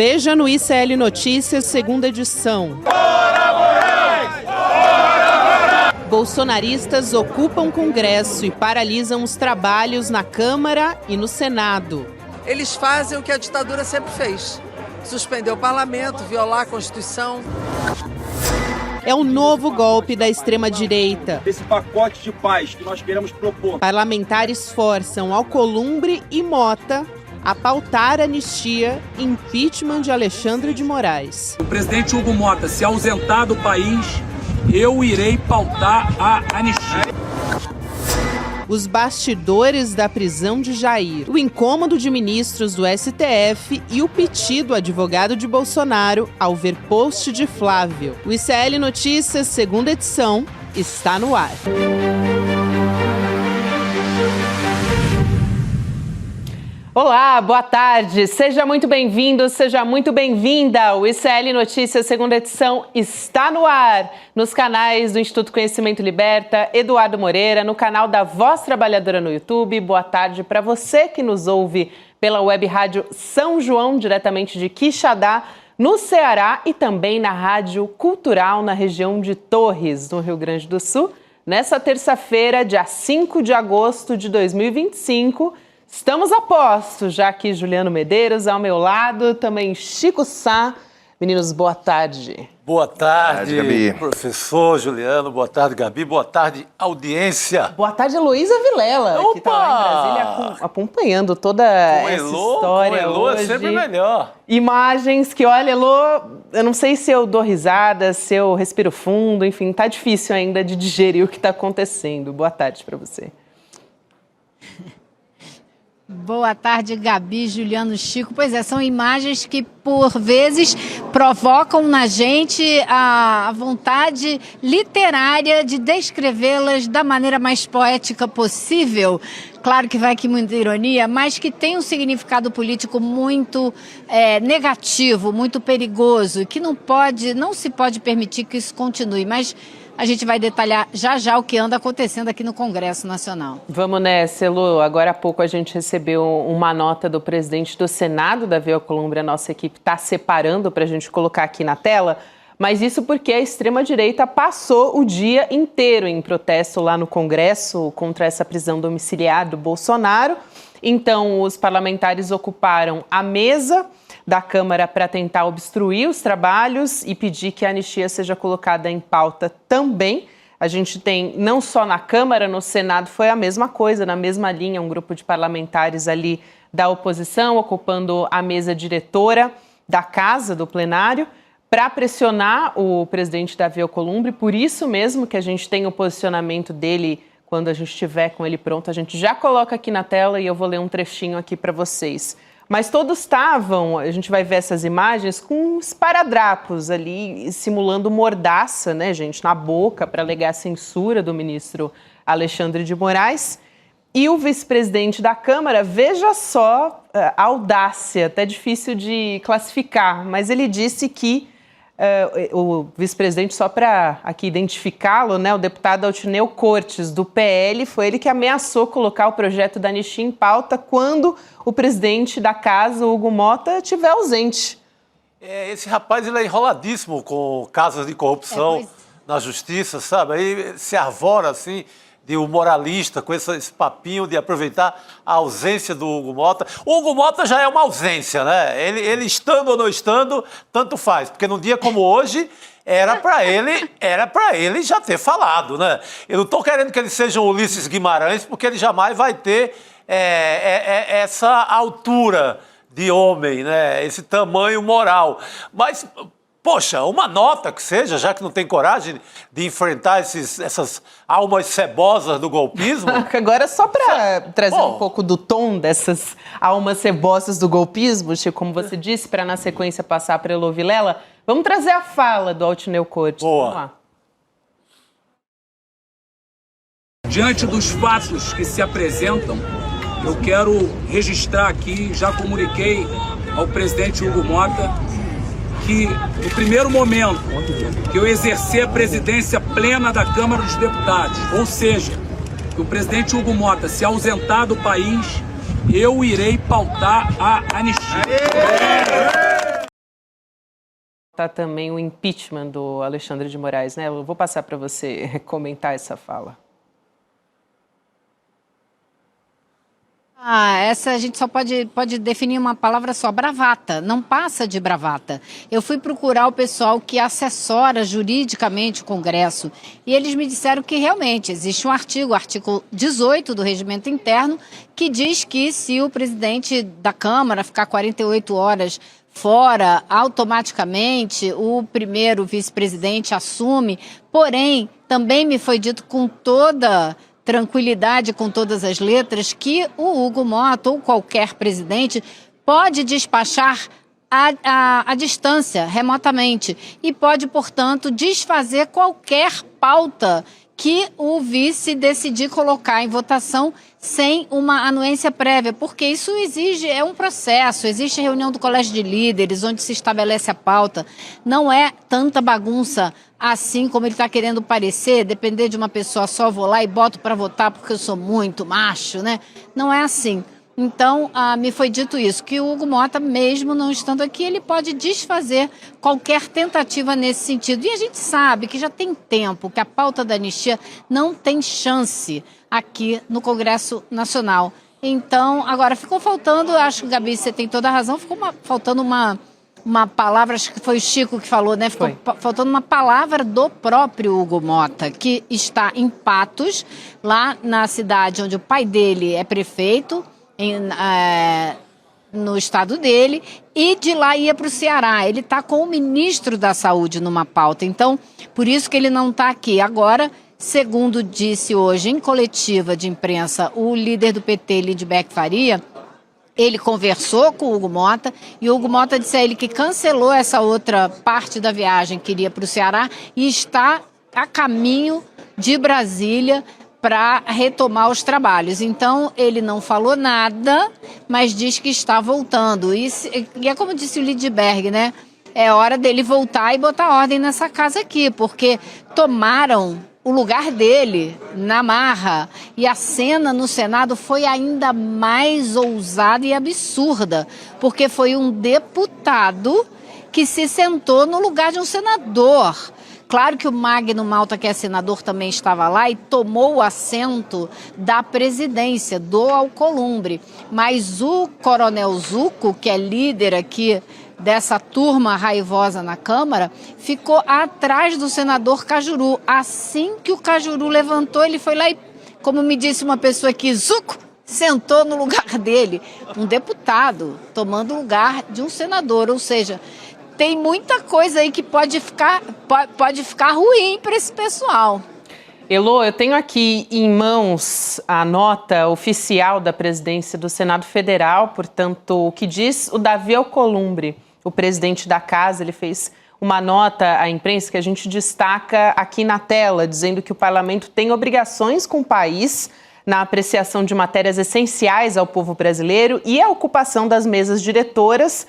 Veja no ICL Notícias, segunda edição. Bolsonaristas ocupam Congresso e paralisam os trabalhos na Câmara e no Senado. Eles fazem o que a ditadura sempre fez: suspender o parlamento, violar a Constituição. É o novo golpe da extrema-direita. Esse pacote de paz que nós queremos propor. Parlamentares forçam Alcolumbre e Mota a pautar anistia e impeachment de Alexandre de Moraes. O presidente Hugo Mota se ausentar do país, eu irei pautar a anistia. Os bastidores da prisão de Jair, o incômodo de ministros do STF e o piti do advogado de Bolsonaro ao ver post de Flávio. O ICL Notícias, segunda edição, está no ar. Olá, boa tarde. Seja muito bem-vindo, seja muito bem-vinda. O ICL Notícias, segunda edição, está no ar. Nos canais do Instituto Conhecimento Liberta, Eduardo Moreira, no canal da Voz Trabalhadora no YouTube. Boa tarde para você que nos ouve pela web rádio São João, diretamente de Quixadá, no Ceará, e também na Rádio Cultural, na região de Torres, no Rio Grande do Sul. Nessa terça-feira, dia 5 de agosto de 2025, estamos a posto, já que Juliano Medeiros ao meu lado, também Chico Sá. Meninos, boa tarde. Boa tarde, Gabi. Professor Juliano. Boa tarde, Gabi. Boa tarde, audiência. Boa tarde, Heloísa Vilela, Opa! que está lá em Brasília acompanhando toda essa história com Elô hoje. é sempre melhor. Imagens que, olha, Elô, eu não sei se eu dou risada, se eu respiro fundo, enfim, tá difícil ainda de digerir o que está acontecendo. Boa tarde para você. Boa tarde, Gabi, Juliano, Chico. Pois é, são imagens que, por vezes, provocam na gente a vontade literária de descrevê-las da maneira mais poética possível. Claro que vai aqui muita ironia, mas que tem um significado político muito negativo, muito perigoso, que não se pode permitir que isso continue. Mas a gente vai detalhar já o que anda acontecendo aqui no Congresso Nacional. Vamos nessa, Elô. Agora há pouco a gente recebeu uma nota do presidente do Senado, Davi Alcolumbre. A nossa equipe está separando para a gente colocar aqui na tela. Mas isso porque a extrema-direita passou o dia inteiro em protesto lá no Congresso contra essa prisão domiciliar do Bolsonaro. Então, os parlamentares ocuparam a mesa da Câmara para tentar obstruir os trabalhos e pedir que a anistia seja colocada em pauta também. A gente tem, não só na Câmara, no Senado foi a mesma coisa, na mesma linha, um grupo de parlamentares ali da oposição ocupando a mesa diretora da casa, do plenário, para pressionar o presidente Davi Alcolumbre. Por isso mesmo que a gente tem o posicionamento dele. Quando a gente estiver com ele pronto, a gente já coloca aqui na tela e eu vou ler um trechinho aqui para vocês. Mas todos estavam, a gente vai ver essas imagens, com esparadrapos ali, simulando mordaça, né, gente, na boca, para alegar a censura do ministro Alexandre de Moraes. E o vice-presidente da Câmara, veja só a audácia, até difícil de classificar, mas ele disse que o vice-presidente, só para aqui identificá-lo, né, o deputado Altineu Cortes, do PL, foi ele que ameaçou colocar o projeto da anistia em pauta quando o presidente da casa, Hugo Mota, estiver ausente. Esse rapaz ele é enroladíssimo com casos de corrupção na justiça, sabe? Aí se arvora assim de um moralista com esse papinho de aproveitar a ausência do Hugo Mota. O Hugo Mota já é uma ausência, né? Ele estando ou não estando, tanto faz. Porque num dia como hoje, era para ele já ter falado, né? Eu não estou querendo que ele seja um Ulisses Guimarães, porque ele jamais vai ter essa altura de homem, né? Esse tamanho moral. Mas poxa, uma nota que seja, já que não tem coragem de enfrentar essas almas cebosas do golpismo. Agora, só para trazer um pouco do tom dessas almas cebosas do golpismo, Chico, como você disse, para na sequência passar para Elô Vilela, vamos trazer a fala do Altineu Cortes. Boa. Vamos lá. Diante dos fatos que se apresentam, eu quero registrar aqui, já comuniquei ao presidente Hugo Mota, que no primeiro momento que eu exercer a presidência plena da Câmara dos Deputados, ou seja, que o presidente Hugo Mota se ausentar do país, eu irei pautar a anistia. também o impeachment do Alexandre de Moraes, né? Eu vou passar para você comentar essa fala. Essa a gente só pode definir uma palavra só, bravata, não passa de bravata. Eu fui procurar o pessoal que assessora juridicamente o Congresso e eles me disseram que realmente existe um artigo, o artigo 18 do Regimento Interno, que diz que se o presidente da Câmara ficar 48 horas fora, automaticamente o primeiro vice-presidente assume, porém, também me foi dito com toda tranquilidade, com todas as letras, que o Hugo Motta ou qualquer presidente pode despachar à distância, remotamente, e pode, portanto, desfazer qualquer pauta que o vice decidir colocar em votação sem uma anuência prévia, porque isso é um processo, existe reunião do Colégio de Líderes, onde se estabelece a pauta, não é tanta bagunça assim como ele está querendo parecer, depender de uma pessoa só, vou lá e boto para votar porque eu sou muito macho, né? Não é assim. Então, me foi dito isso, que o Hugo Motta, mesmo não estando aqui, ele pode desfazer qualquer tentativa nesse sentido. E a gente sabe que já tem tempo que a pauta da anistia não tem chance aqui no Congresso Nacional. Então, agora ficou faltando, acho que, Gabi, você tem toda a razão, ficou faltando uma palavra, acho que foi o Chico que falou, né? Ficou faltando uma palavra do próprio Hugo Motta, que está em Patos, lá na cidade onde o pai dele é prefeito, no estado dele, e de lá ia para o Ceará. Ele está com o ministro da Saúde numa pauta, então, por isso que ele não está aqui. Agora, segundo disse hoje em coletiva de imprensa o líder do PT, Lindbergh Faria, ele conversou com o Hugo Motta e o Hugo Motta disse a ele que cancelou essa outra parte da viagem que iria para o Ceará e está a caminho de Brasília para retomar os trabalhos. Então, ele não falou nada, mas diz que está voltando. E é como disse o Lindbergh, né? É hora dele voltar e botar ordem nessa casa aqui, porque tomaram o lugar dele na marra. E a cena no Senado foi ainda mais ousada e absurda, porque foi um deputado que se sentou no lugar de um senador. Claro que o Magno Malta, que é senador, também estava lá e tomou o assento da presidência do Alcolumbre. Mas o Coronel Zucco, que é líder aqui dessa turma raivosa na Câmara, ficou atrás do senador Cajuru. Assim que o Cajuru levantou, ele foi lá e, como me disse uma pessoa aqui, Zucco sentou no lugar dele. Um deputado tomando o lugar de um senador, ou seja, tem muita coisa aí que pode ficar ruim para esse pessoal. Elô, eu tenho aqui em mãos a nota oficial da presidência do Senado Federal, portanto, o que diz o Davi Alcolumbre, o presidente da casa. Ele fez uma nota à imprensa que a gente destaca aqui na tela, dizendo que o parlamento tem obrigações com o país na apreciação de matérias essenciais ao povo brasileiro e a ocupação das mesas diretoras,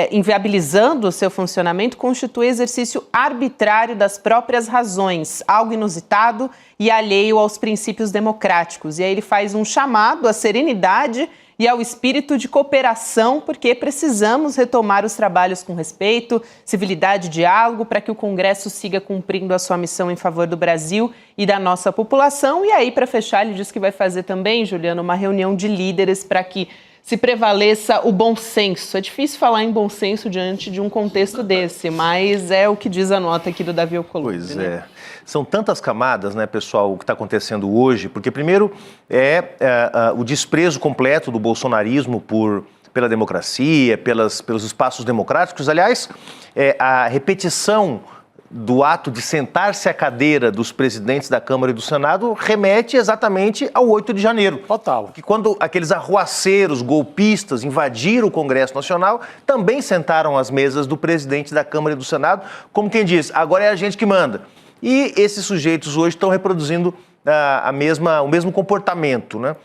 inviabilizando o seu funcionamento, constitui exercício arbitrário das próprias razões, algo inusitado e alheio aos princípios democráticos. E aí ele faz um chamado à serenidade e ao espírito de cooperação, porque precisamos retomar os trabalhos com respeito, civilidade e diálogo para que o Congresso siga cumprindo a sua missão em favor do Brasil e da nossa população. E aí, para fechar, ele diz que vai fazer também, Juliana, uma reunião de líderes para que se prevaleça o bom senso. É difícil falar em bom senso diante de um contexto desse, mas é o que diz a nota aqui do Davi Alcolumbre. Pois é. São tantas camadas, né, pessoal, o que está acontecendo hoje, porque primeiro o desprezo completo do bolsonarismo pela democracia, pelos espaços democráticos. Aliás, a repetição do ato de sentar-se à cadeira dos presidentes da Câmara e do Senado remete exatamente ao 8 de janeiro. Total. Que quando aqueles arruaceiros golpistas invadiram o Congresso Nacional, também sentaram às mesas do presidente da Câmara e do Senado, como quem diz, agora é a gente que manda. E esses sujeitos hoje estão reproduzindo o mesmo comportamento, né?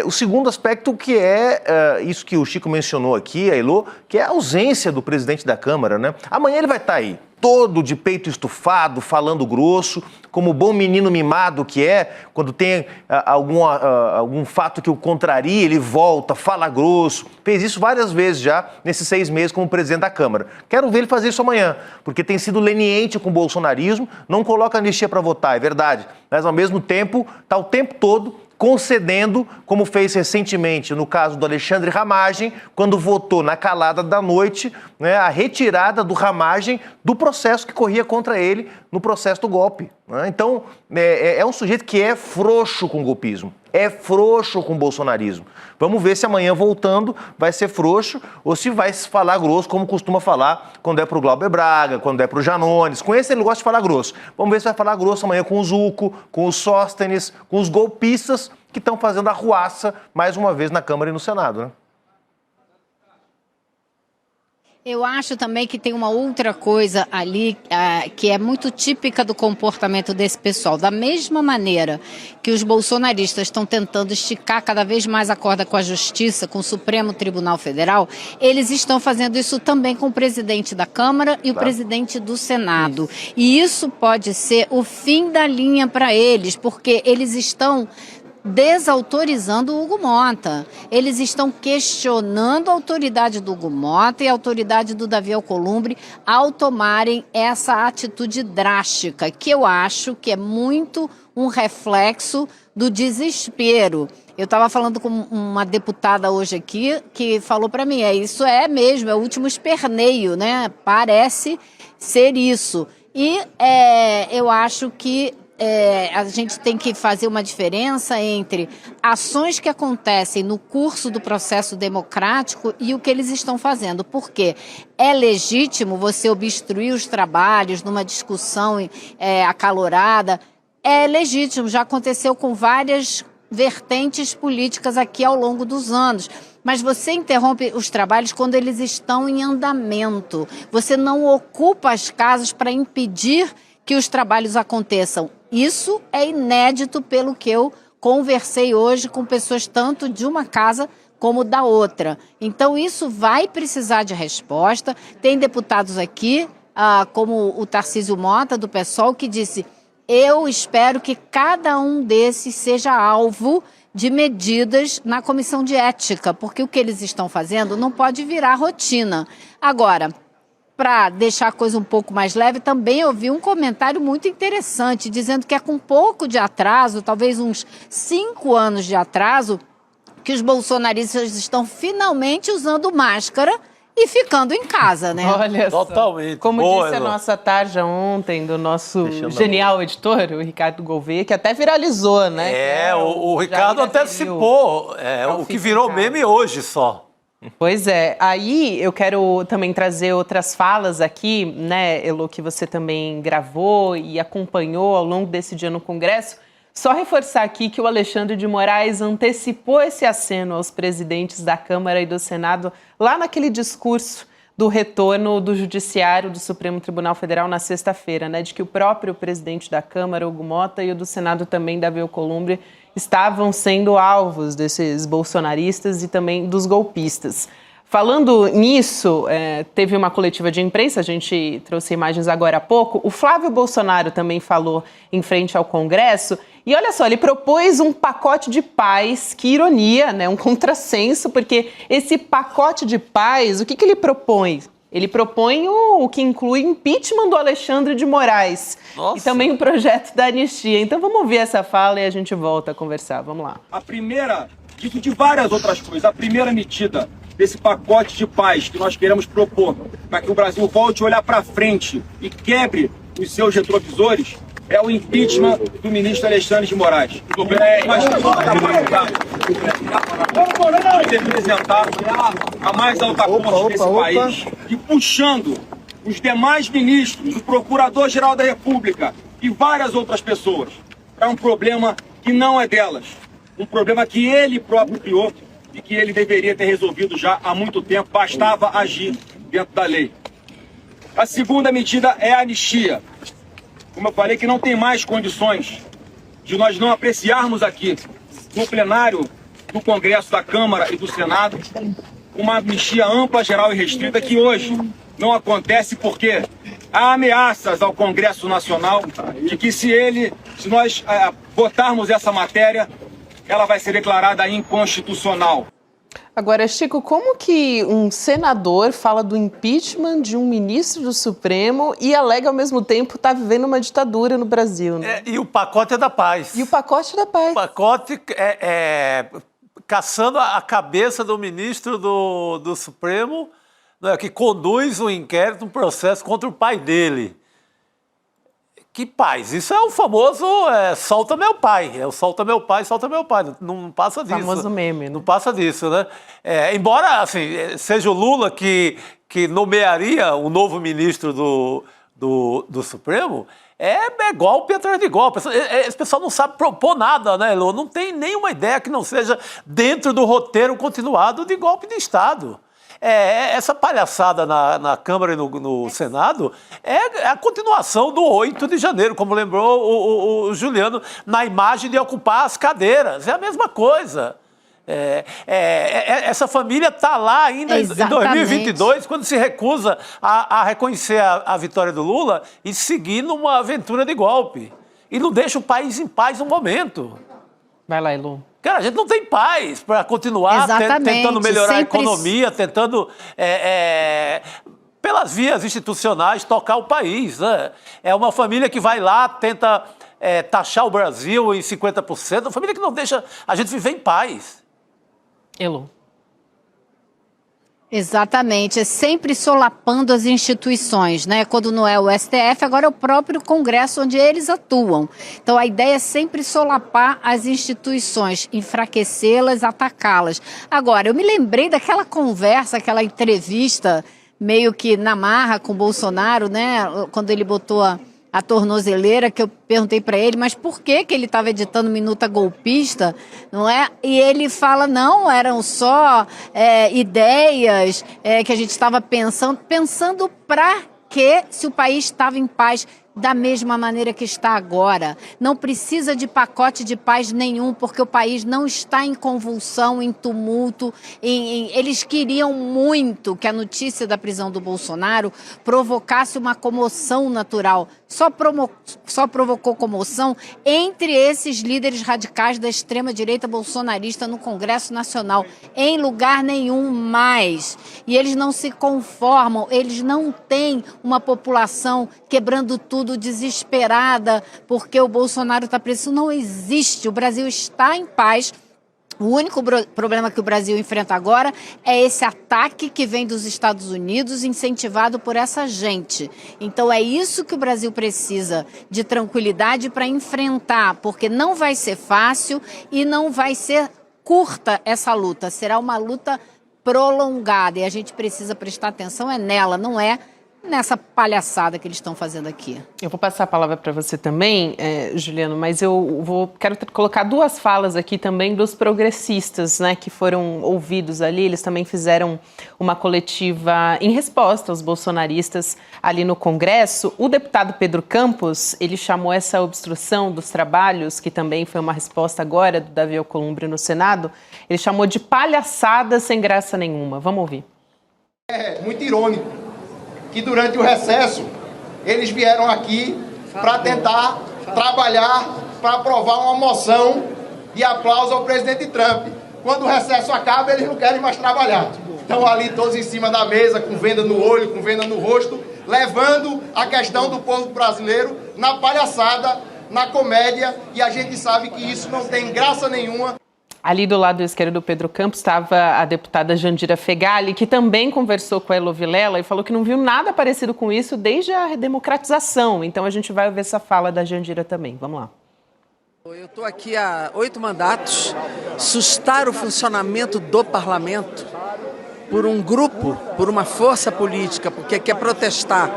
O segundo aspecto que é isso que o Chico mencionou aqui, a Elô, que é a ausência do presidente da Câmara, né? Amanhã ele vai estar aí. todo de peito estufado, falando grosso, como bom menino mimado que é, quando tem algum fato que o contraria, ele volta, fala grosso. Fez isso várias vezes já, nesses 6 meses como presidente da Câmara. Quero ver ele fazer isso amanhã, porque tem sido leniente com o bolsonarismo, não coloca anistia para votar, é verdade, mas ao mesmo tempo está o tempo todo concedendo, como fez recentemente no caso do Alexandre Ramagem, quando votou na calada da noite, né, a retirada do Ramagem do processo que corria contra ele no processo do golpe. Né? Então, é um sujeito que é frouxo com o golpismo, é frouxo com o bolsonarismo. Vamos ver se amanhã, voltando, vai ser frouxo ou se vai falar grosso, como costuma falar quando é pro Glauber Braga, quando é pro Janones. Com esse ele gosta de falar grosso. Vamos ver se vai falar grosso amanhã com o Zucco, com os Sóstenes, com os golpistas que estão fazendo arruaça mais uma vez na Câmara e no Senado, né? Eu acho também que tem uma outra coisa ali que é muito típica do comportamento desse pessoal. Da mesma maneira que os bolsonaristas estão tentando esticar cada vez mais a corda com a Justiça, com o Supremo Tribunal Federal, eles estão fazendo isso também com o presidente da Câmara e o presidente do Senado. E isso pode ser o fim da linha para eles, porque eles estão desautorizando o Hugo Mota. Eles estão questionando a autoridade do Hugo Mota e a autoridade do Davi Alcolumbre ao tomarem essa atitude drástica, que eu acho que é muito um reflexo do desespero. Eu estava falando com uma deputada hoje aqui que falou para mim, isso é mesmo, é o último esperneio, né? Parece ser isso. E eu acho que a gente tem que fazer uma diferença entre ações que acontecem no curso do processo democrático e o que eles estão fazendo, porque é legítimo você obstruir os trabalhos numa discussão acalorada, é legítimo, já aconteceu com várias vertentes políticas aqui ao longo dos anos. Mas você interrompe os trabalhos quando eles estão em andamento. Você não ocupa as casas para impedir que os trabalhos aconteçam. Isso é inédito pelo que eu conversei hoje com pessoas tanto de uma casa como da outra. Então isso vai precisar de resposta. Tem deputados aqui, como o Tarcísio Mota, do PSOL, que disse: eu espero que cada um desses seja alvo de medidas na comissão de ética, porque o que eles estão fazendo não pode virar rotina. Agora, para deixar a coisa um pouco mais leve, também ouvi um comentário muito interessante, dizendo que é com um pouco de atraso, talvez uns 5 anos de atraso, que os bolsonaristas estão finalmente usando máscara e ficando em casa, né? Olha só. Totalmente. Como boa, disse a nossa tarja ontem, do nosso genial editor, o Ricardo Gouveia, que até viralizou, né? O Ricardo antecipou o que virou meme hoje só. Pois é, aí eu quero também trazer outras falas aqui, né, Elo, que você também gravou e acompanhou ao longo desse dia no Congresso. Só reforçar aqui que o Alexandre de Moraes antecipou esse aceno aos presidentes da Câmara e do Senado lá naquele discurso do retorno do Judiciário do Supremo Tribunal Federal na sexta-feira, né, de que o próprio presidente da Câmara, Hugo Mota, e o do Senado também, Davi Alcolumbre, estavam sendo alvos desses bolsonaristas e também dos golpistas. Falando nisso, teve uma coletiva de imprensa, a gente trouxe imagens agora há pouco, o Flávio Bolsonaro também falou em frente ao Congresso, e olha só, ele propôs um pacote de paz, que ironia, né, um contrassenso, porque esse pacote de paz, o que ele propõe? Ele propõe o que inclui impeachment do Alexandre de Moraes. Nossa. E também o projeto da anistia. Então vamos ouvir essa fala e a gente volta a conversar. Vamos lá. A primeira, dito de várias outras coisas, a primeira medida desse pacote de paz que nós queremos propor para que o Brasil volte a olhar para frente e quebre os seus retrovisores é o impeachment do ministro Alexandre de Moraes. Nós estamos representar a mais alta corte desse país e puxando os demais ministros, o Procurador-Geral da República e várias outras pessoas para um problema que não é delas. Um problema que ele próprio criou e que ele deveria ter resolvido já há muito tempo, bastava agir dentro da lei. A segunda medida é a anistia. Como eu falei, que não tem mais condições de nós não apreciarmos aqui, no plenário do Congresso, da Câmara e do Senado, uma anistia ampla, geral e restrita, que hoje não acontece porque Há ameaças ao Congresso Nacional de que se nós votarmos essa matéria, ela vai ser declarada inconstitucional. Agora, Chico, como que um senador fala do impeachment de um ministro do Supremo e alega ao mesmo tempo estar vivendo uma ditadura no Brasil, né? E o pacote é da paz. E o pacote da paz. O pacote caçando a cabeça do ministro do Supremo, né, que conduz um inquérito, um processo contra o pai dele. Que paz? Isso é o famoso solta meu pai. É o solta meu pai, solta meu pai. Não passa disso. Famoso meme, né? Não passa disso, né? Embora, assim, seja o Lula que nomearia o novo ministro do Supremo, é golpe atrás de golpe. Esse pessoal não sabe propor nada, né, Elô? Não tem nenhuma ideia que não seja dentro do roteiro continuado de golpe de Estado. Essa palhaçada na Câmara e no Senado é a continuação do 8 de janeiro, como lembrou o Juliano, na imagem de ocupar as cadeiras. É a mesma coisa. Essa família está lá ainda em 2022, quando se recusa a reconhecer a vitória do Lula e seguir numa aventura de golpe. E não deixa o país em paz no momento. Vai lá, Elô. Cara, a gente não tem paz para continuar tentando melhorar a economia, tentando, pelas vias institucionais, tocar o país, né? É uma família que vai lá, tenta taxar o Brasil em 50%, uma família que não deixa a gente viver em paz. Elô. Exatamente, é sempre solapando as instituições, né? Quando não é o STF, agora é o próprio Congresso onde eles atuam. Então a ideia é sempre solapar as instituições, enfraquecê-las, atacá-las. Agora, eu me lembrei daquela conversa, aquela entrevista meio que na marra com o Bolsonaro, né? Quando ele botou a tornozeleira, que eu perguntei para ele, mas por que ele estava editando minuta golpista, não é? E ele fala, não, eram só ideias que a gente estava pensando para que se o país estava em paz da mesma maneira que está agora. Não precisa de pacote de paz nenhum, porque o país não está em convulsão, em tumulto. Eles queriam muito que a notícia da prisão do Bolsonaro provocasse uma comoção natural. Só provocou comoção entre esses líderes radicais da extrema-direita bolsonarista no Congresso Nacional. Em lugar nenhum mais. E eles não se conformam, eles não têm uma população quebrando tudo, desesperada, porque o Bolsonaro está preso. Isso não existe. O Brasil está em paz. O único problema que o Brasil enfrenta agora é esse ataque que vem dos Estados Unidos, incentivado por essa gente. Então é isso que o Brasil precisa, de tranquilidade para enfrentar, porque não vai ser fácil e não vai ser curta essa luta. Será uma luta prolongada e a gente precisa prestar atenção nela, não é nessa palhaçada que eles estão fazendo aqui. Eu vou passar a palavra para você também, Juliano, mas quero colocar duas falas aqui também dos progressistas, né, que foram ouvidos ali. Eles também fizeram uma coletiva em resposta aos bolsonaristas ali no Congresso. O deputado Pedro Campos, ele chamou essa obstrução dos trabalhos, que também foi uma resposta agora do Davi Alcolumbre no Senado, ele chamou de palhaçada sem graça nenhuma. Vamos ouvir. É muito irônico que durante o recesso eles vieram aqui para tentar trabalhar para aprovar uma moção de aplauso ao presidente Trump. Quando o recesso acaba, eles não querem mais trabalhar. Estão ali todos em cima da mesa, com venda no olho, com venda no rosto, levando a questão do povo brasileiro na palhaçada, na comédia, e a gente sabe que isso não tem graça nenhuma. Ali do lado esquerdo do Pedro Campos estava a deputada Jandira Fegali, que também conversou com a Elô Vilela e falou que não viu nada parecido com isso desde a redemocratização. Então a gente vai ouvir essa fala da Jandira também. Vamos lá. Eu estou aqui há 8 mandatos. Sustar o funcionamento do parlamento por um grupo, por uma força política, porque quer protestar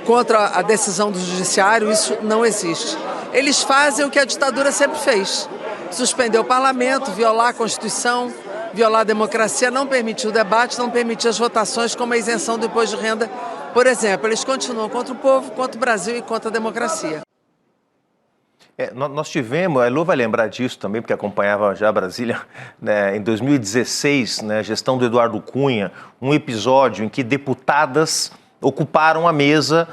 contra a decisão do judiciário, isso não existe. Eles fazem o que a ditadura sempre fez. Suspender o parlamento, violar a Constituição, violar a democracia, não permitir o debate, não permitir as votações, como a isenção do imposto de renda, por exemplo. Eles continuam contra o povo, contra o Brasil e contra a democracia. Nós tivemos, a Elô vai lembrar disso também, porque acompanhava já Brasília, né, em 2016, né, gestão do Eduardo Cunha, um episódio em que deputadas ocuparam a mesa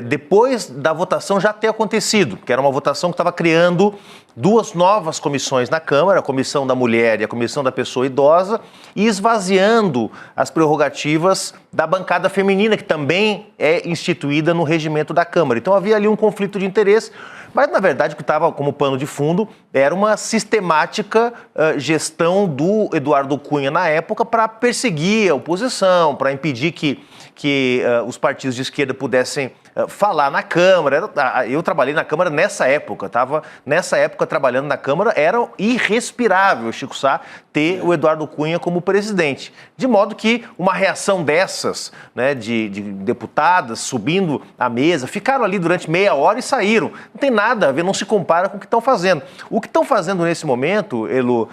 depois da votação já ter acontecido, que era uma votação que estava criando duas novas comissões na Câmara, a Comissão da Mulher e a Comissão da Pessoa Idosa, e esvaziando as prerrogativas da bancada feminina, que também é instituída no regimento da Câmara. Então havia ali um conflito de interesse, mas na verdade o que estava como pano de fundo era uma sistemática gestão do Eduardo Cunha na época para perseguir a oposição, para impedir que os partidos de esquerda pudessem falar na Câmara. Eu trabalhei na Câmara nessa época, estava nessa época trabalhando na Câmara, era irrespirável, Chico Sá, ter o Eduardo Cunha como presidente. De modo que uma reação dessas, né, de deputadas subindo à mesa, ficaram ali durante meia hora e saíram. Não tem nada a ver, não se compara com o que estão fazendo. O que estão fazendo nesse momento, Elo,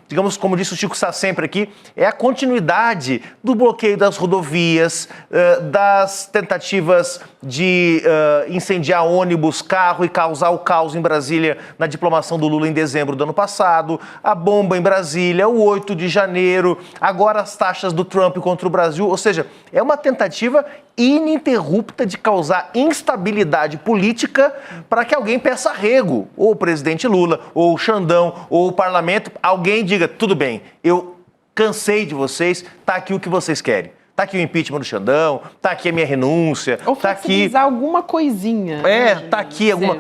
digamos, como disse o Chico Sá sempre aqui, é a continuidade do bloqueio das rodovias, das tentativas de incendiar ônibus, carro e causar o caos em Brasília na diplomação do Lula em dezembro do ano passado, a bomba em Brasília, o 8 de janeiro, agora as taxas do Trump contra o Brasil, ou seja, é uma tentativa ininterrupta de causar instabilidade política para que alguém peça arrego, ou o presidente Lula, ou o Xandão, ou o parlamento, alguém diga, tudo bem, eu cansei de vocês, tá aqui o que vocês querem. Tá aqui o impeachment do Xandão, tá aqui a minha renúncia, ou tá aqui... flexibilizar alguma coisinha. Tá aqui alguma...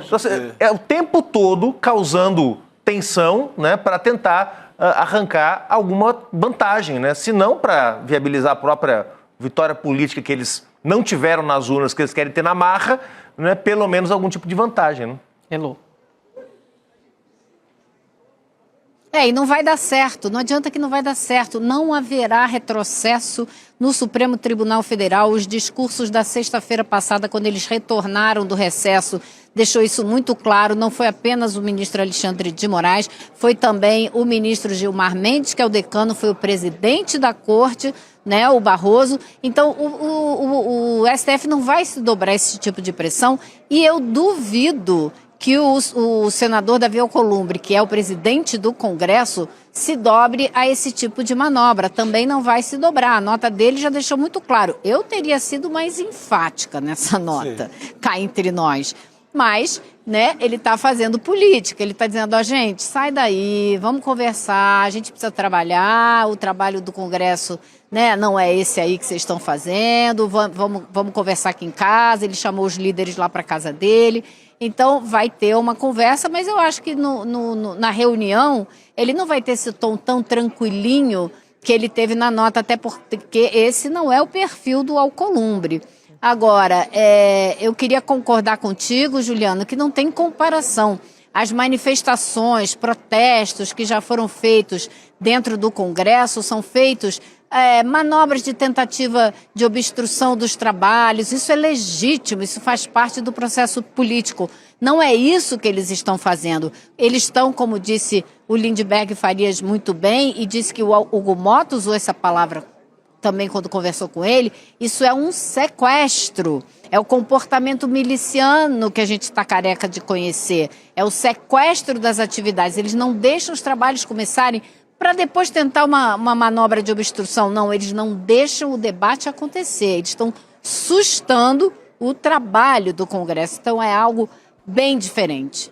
É o tempo todo causando tensão, né, para tentar arrancar alguma vantagem, né, se não para viabilizar a própria vitória política que eles não tiveram nas urnas, que eles querem ter na marra, né, pelo menos algum tipo de vantagem. Né? Elô. E não vai dar certo, não adianta que não vai dar certo, não haverá retrocesso no Supremo Tribunal Federal. Os discursos da sexta-feira passada, quando eles retornaram do recesso, deixou isso muito claro, não foi apenas o ministro Alexandre de Moraes, foi também o ministro Gilmar Mendes, que é o decano, foi o presidente da corte, né, o Barroso. Então o STF não vai se dobrar a esse tipo de pressão e eu duvido que o senador Davi Alcolumbre, que é o presidente do Congresso, se dobre a esse tipo de manobra. Também não vai se dobrar. A nota dele já deixou muito claro. Eu teria sido mais enfática nessa nota, cá entre nós. Mas, né, ele está fazendo política. Ele está dizendo, gente, sai daí, vamos conversar, a gente precisa trabalhar, o trabalho do Congresso, né, não é esse aí que vocês estão fazendo, vamos conversar aqui em casa. Ele chamou os líderes lá para casa dele. Então, vai ter uma conversa, mas eu acho que na reunião ele não vai ter esse tom tão tranquilinho que ele teve na nota, até porque esse não é o perfil do Alcolumbre. Agora, eu queria concordar contigo, Juliano, que não tem comparação. As manifestações, protestos que já foram feitos dentro do Congresso são feitos manobras de tentativa de obstrução dos trabalhos. Isso é legítimo, isso faz parte do processo político. Não é isso que eles estão fazendo. Eles estão, como disse o Lindbergh Farias muito bem, e disse que o Hugo Mota usou essa palavra também quando conversou com ele, isso é um sequestro. É o comportamento miliciano que a gente está careca de conhecer. É o sequestro das atividades. Eles não deixam os trabalhos começarem para depois tentar uma manobra de obstrução. Não, eles não deixam o debate acontecer. Eles estão sustando o trabalho do Congresso. Então é algo bem diferente.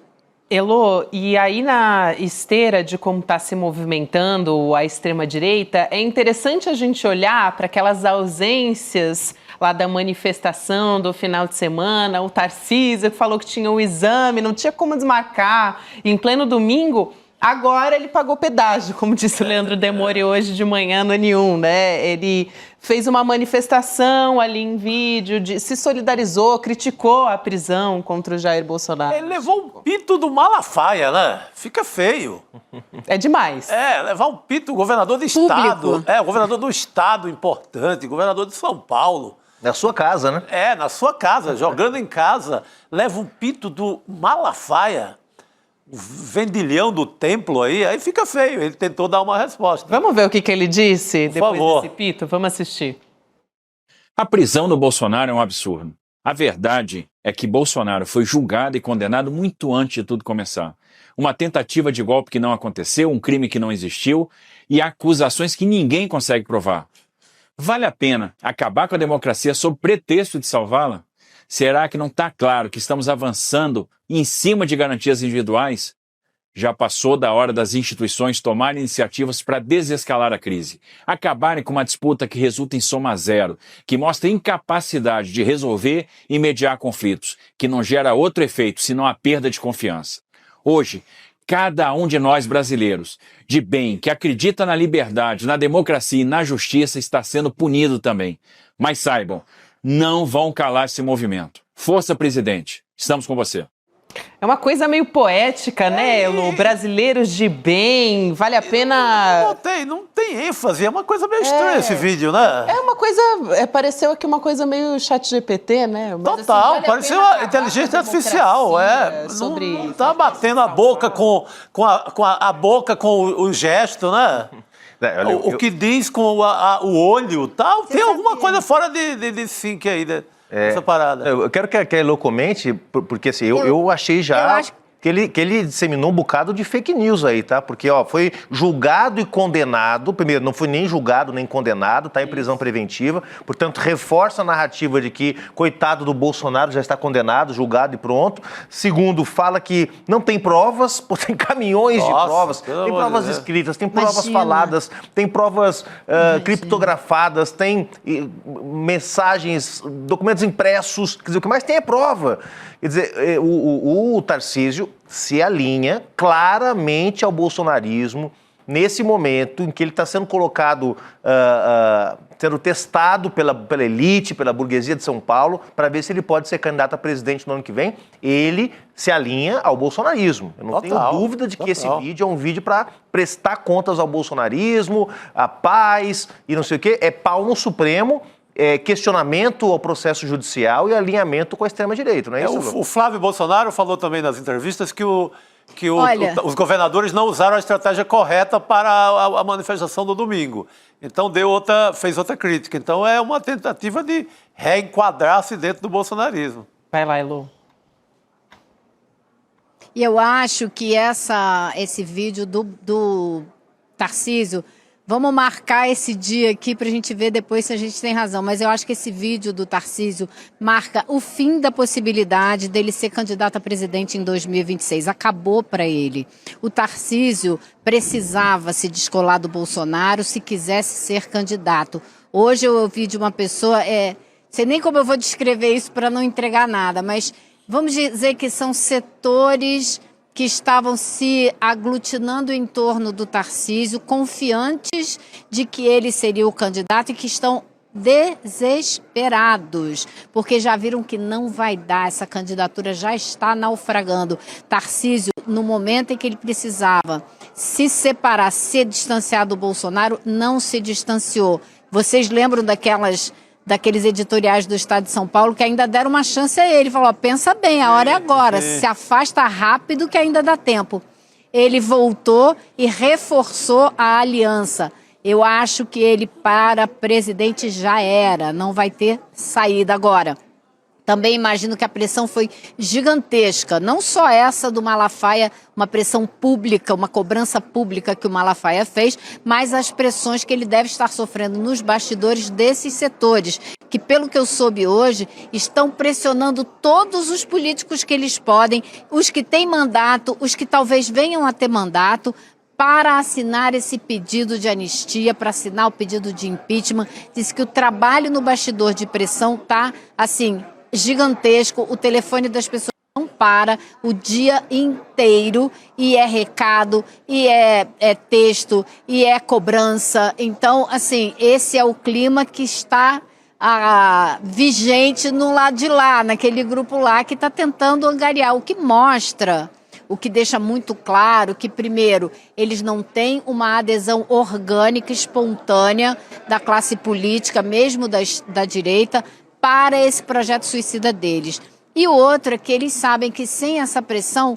Elô, e aí na esteira de como está se movimentando a extrema-direita, é interessante a gente olhar para aquelas ausências lá da manifestação do final de semana, o Tarcísio que falou que tinha um exame, não tinha como desmarcar, em pleno domingo. Agora ele pagou pedágio, como disse o Leandro Demore hoje de manhã no N1, né? Ele fez uma manifestação ali em vídeo, se solidarizou, criticou a prisão contra o Jair Bolsonaro. Ele levou um pito do Malafaia, né? Fica feio. É demais. Levar um pito, governador do estado. O governador do estado importante, governador de São Paulo. Na sua casa, né? Na sua casa, jogando em casa. Leva um pito do Malafaia. Vendilhão do templo aí fica feio. Ele tentou dar uma resposta. Vamos ver o que ele disse depois favor. desse pito? Vamos assistir. A prisão do Bolsonaro é um absurdo. A verdade é que Bolsonaro foi julgado e condenado muito antes de tudo começar. Uma tentativa de golpe que não aconteceu, um crime que não existiu e acusações que ninguém consegue provar. Vale a pena acabar com a democracia sob pretexto de salvá-la? Será que não está claro que estamos avançando em cima de garantias individuais? Já passou da hora das instituições tomarem iniciativas para desescalar a crise, acabarem com uma disputa que resulta em soma zero, que mostra incapacidade de resolver e mediar conflitos, que não gera outro efeito senão a perda de confiança. Hoje, cada um de nós brasileiros, de bem, que acredita na liberdade, na democracia e na justiça, está sendo punido também. Mas saibam, não vão calar esse movimento. Força, presidente. Estamos com você. É uma coisa meio poética, né, Elo? Brasileiros de bem, vale a pena... Não tem ênfase, é uma coisa meio estranha esse vídeo, né? É uma coisa, pareceu aqui uma coisa meio chat GPT, né? Mas, total, assim, pareceu uma inteligência artificial, não tá batendo a boca a boca com o gesto, né? O que diz com o olho, tal, tem alguma coisa fora de sync aí, né? Essa parada. Eu quero que a Elo comente, porque assim, eu achei já que ele disseminou um bocado de fake news aí, tá? Porque, foi julgado e condenado, primeiro, não foi nem julgado nem condenado, tá em prisão preventiva, portanto, reforça a narrativa de que, coitado do Bolsonaro, já está condenado, julgado e pronto. Segundo, fala que não tem provas, tem caminhões de provas, tem provas escritas, tem provas faladas, tem provas criptografadas, tem mensagens, documentos impressos, quer dizer, o que mais tem é prova. Quer dizer, o Tarcísio se alinha claramente ao bolsonarismo nesse momento em que ele está sendo colocado, sendo testado pela elite, pela burguesia de São Paulo, para ver se ele pode ser candidato a presidente no ano que vem. Ele se alinha ao bolsonarismo. Eu não tenho dúvida de que esse vídeo é um vídeo para prestar contas ao bolsonarismo, à paz e não sei o quê. É pau no Supremo. Questionamento ao processo judicial e alinhamento com a extrema-direita, não é isso? O Flávio Bolsonaro falou também nas entrevistas que os governadores não usaram a estratégia correta para a manifestação do domingo. Então fez outra crítica. Então é uma tentativa de reenquadrar-se dentro do bolsonarismo. Vai lá, Elo. E eu acho que esse vídeo do Tarcísio... Vamos marcar esse dia aqui para a gente ver depois se a gente tem razão. Mas eu acho que esse vídeo do Tarcísio marca o fim da possibilidade dele ser candidato a presidente em 2026. Acabou para ele. O Tarcísio precisava se descolar do Bolsonaro se quisesse ser candidato. Hoje eu ouvi de uma pessoa, sei nem como eu vou descrever isso para não entregar nada, mas vamos dizer que são setores que estavam se aglutinando em torno do Tarcísio, confiantes de que ele seria o candidato e que estão desesperados, porque já viram que não vai dar, essa candidatura já está naufragando. Tarcísio, no momento em que ele precisava se separar, se distanciar do Bolsonaro, não se distanciou. Vocês lembram daqueles editoriais do Estado de São Paulo que ainda deram uma chance a ele. Falou, pensa bem, a hora é agora, se afasta rápido que ainda dá tempo. Ele voltou e reforçou a aliança. Eu acho que ele para presidente já era, não vai ter saída agora. Também imagino que a pressão foi gigantesca, não só essa do Malafaia, uma pressão pública, uma cobrança pública que o Malafaia fez, mas as pressões que ele deve estar sofrendo nos bastidores desses setores, que pelo que eu soube hoje, estão pressionando todos os políticos que eles podem, os que têm mandato, os que talvez venham a ter mandato, para assinar esse pedido de anistia, para assinar o pedido de impeachment. Diz que o trabalho no bastidor de pressão está, assim, gigantesco, o telefone das pessoas não para o dia inteiro e é recado, e é texto, e é cobrança. Então, assim, esse é o clima que está vigente no lado de lá, naquele grupo lá que está tentando angariar, o que mostra, o que deixa muito claro que, primeiro, eles não têm uma adesão orgânica, espontânea da classe política, mesmo da direita, para esse projeto suicida deles. E o outro é que eles sabem que sem essa pressão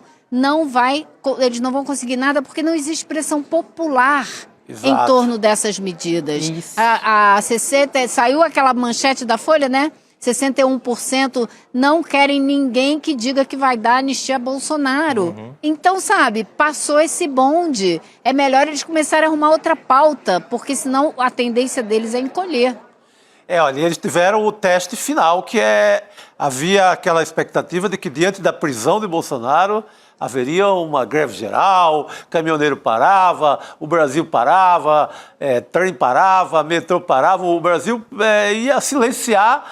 eles não vão conseguir nada, porque não existe pressão popular em torno dessas medidas. Saiu aquela manchete da Folha, né? 61% não querem ninguém que diga que vai dar anistia a Bolsonaro. Então, sabe, passou esse bonde. É melhor eles começarem a arrumar outra pauta, porque senão a tendência deles é encolher. Olha, eles tiveram o teste final, que havia aquela expectativa de que diante da prisão de Bolsonaro haveria uma greve geral, caminhoneiro parava, o Brasil parava, trem parava, metrô parava, o Brasil ia silenciar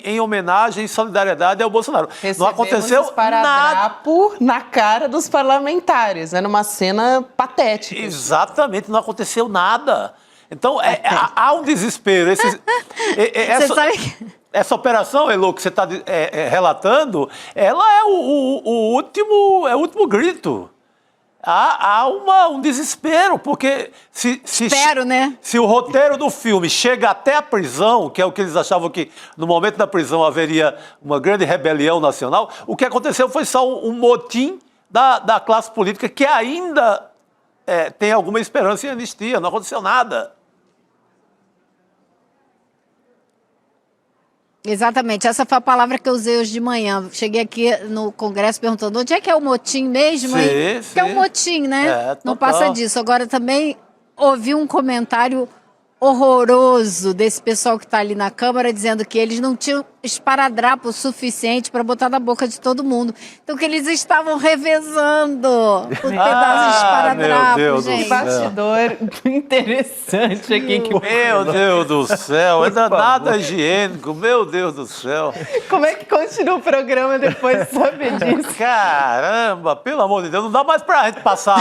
em homenagem e solidariedade ao Bolsonaro. Recebemos não aconteceu esparadrapo na cara dos parlamentares, numa cena patética. Exatamente, não aconteceu nada. Então, há um desespero. Você sabe que... Essa operação, Elô, que você está relatando, ela é o último grito. Há um desespero, porque Espero, né? Se o roteiro do filme chega até a prisão, que é o que eles achavam que no momento da prisão haveria uma grande rebelião nacional, o que aconteceu foi só um motim da classe política que ainda tem alguma esperança em anistia, não aconteceu nada. Exatamente, essa foi a palavra que eu usei hoje de manhã. Cheguei aqui no Congresso perguntando onde é que é o motim mesmo? Sim. Que é um motim, né? Não passa disso. Agora também ouvi um comentário horroroso desse pessoal que está ali na Câmara dizendo que eles não tinham esparadrapo suficiente para botar na boca de todo mundo. Então que eles estavam revezando o pedaço de esparadrapo, gente. Bastidor interessante aqui. Meu Deus do céu, é nada higiênico, meu Deus do céu. Como é que continua o programa depois de saber disso? Caramba, pelo amor de Deus, não dá mais pra gente passar